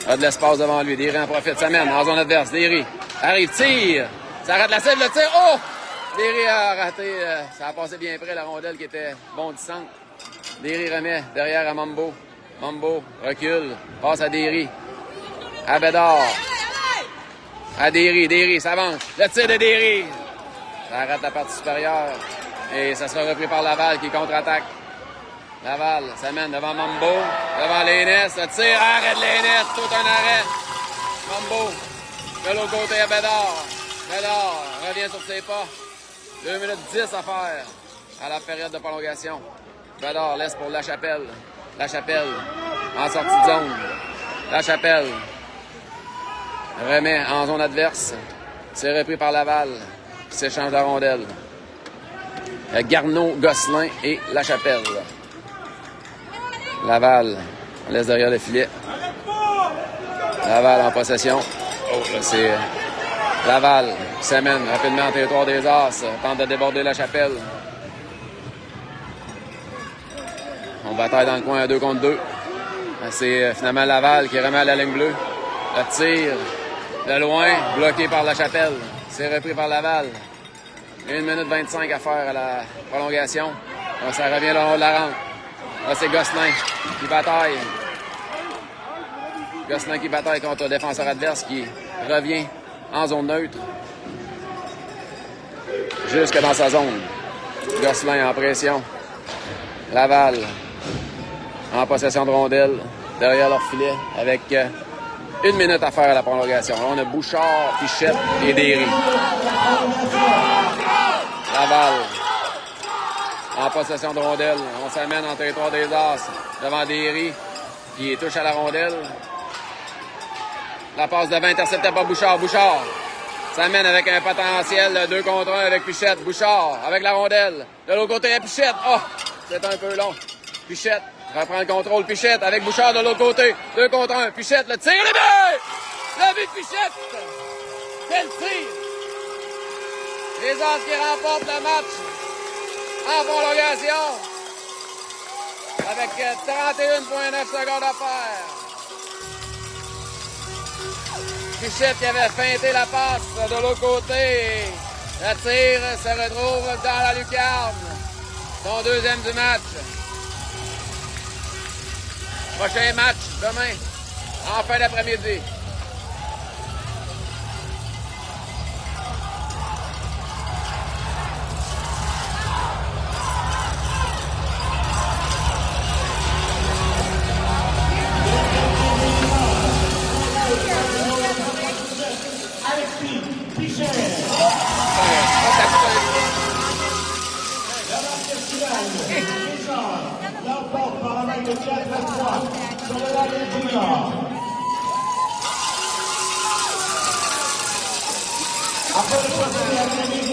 [SPEAKER 2] a de l'espace devant lui. Derry en profite. Ça mène en zone adverse. Derry arrive, tire. Ça rate la cible, le tir. Oh! Derry a raté. Ça a passé bien près la rondelle qui était bondissante. Derry remet derrière à Mambo. Mambo recule. Passe à Derry. À Bédard. À Derry. Derry s'avance. Le tir de Derry. Ça rate la partie supérieure. Et ça sera repris par Laval qui contre-attaque. Laval s'amène devant Mambo, devant Lénès, le tir, arrêt de Lénès, tout un arrêt. Mambo, de l'autre côté à Bédard. Bédard revient sur ses pas. 2 minutes 10 à faire à la période de prolongation. Bédard laisse pour Lachapelle. Lachapelle en sortie de zone. Lachapelle remet en zone adverse. C'est repris par Laval qui s'échange la rondelle. Garneau, Gosselin et Lachapelle. Laval laisse derrière le filet. Laval en possession. Oh, là, c'est Laval qui s'amène rapidement en territoire des As. Tente de déborder Lachapelle. On bataille dans le coin à 2 contre 2. C'est finalement Laval qui remet à la ligne bleue. Le tir de loin, bloqué par Lachapelle. C'est repris par Laval. 1 minute 25 à faire à la prolongation. Donc, ça revient le long de la rampe. Là, c'est Gosselin qui bataille. Gosselin qui bataille contre le défenseur adverse qui revient en zone neutre. Jusque dans sa zone. Gosselin en pression. Laval en possession de rondelle derrière leur filet avec 1 minute à faire à la prolongation. Là, on a Bouchard, Pichette et Derry. Laval en possession de rondelle. On s'amène en territoire des As devant Derry qui touche à la rondelle. La passe devant interceptée par Bouchard. Bouchard s'amène avec un potentiel 2 contre 1 avec Pichette. Bouchard avec la rondelle. De l'autre côté, à Pichette. Oh, c'est un peu long. Pichette reprend le contrôle. Pichette avec Bouchard de l'autre côté. 2 contre 1. Pichette, le tir, le but! Le but de Pichette! Quel tir! Les As qui remportent le match en prolongation avec 31,9 secondes à faire. Pichette qui avait feinté la passe de l'autre côté. Le tir se retrouve dans la lucarne. Son deuxième du match. Prochain match demain, en fin d'après-midi.
[SPEAKER 1] L'emporte par la main de 4 à 3 sur le Laval Junior. Après le procédé à la remise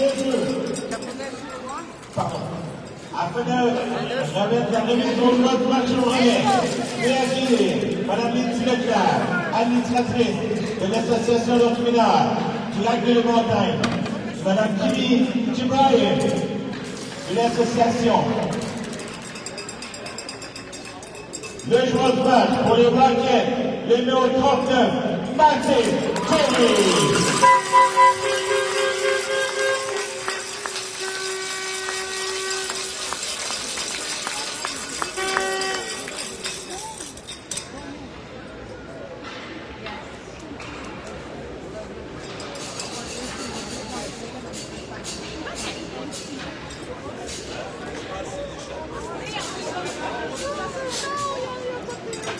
[SPEAKER 1] remettre la remise au joueur du match au relais. Réagir, Madame Lindsay Leclerc, administratrice de l'association d'Ortmina du lac de la Montagne. Madame Kimi Jibraï de l'association. Le joueur de match pour les Braquettes, le numéro 39, Mathé Jerry.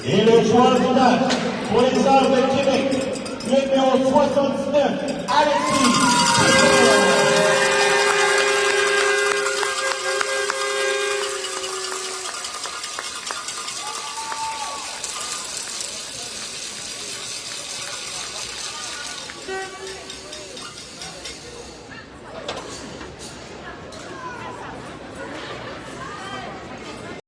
[SPEAKER 1] Et le joueur du match pour les Arts de Québec, le numéro 79, Alexis.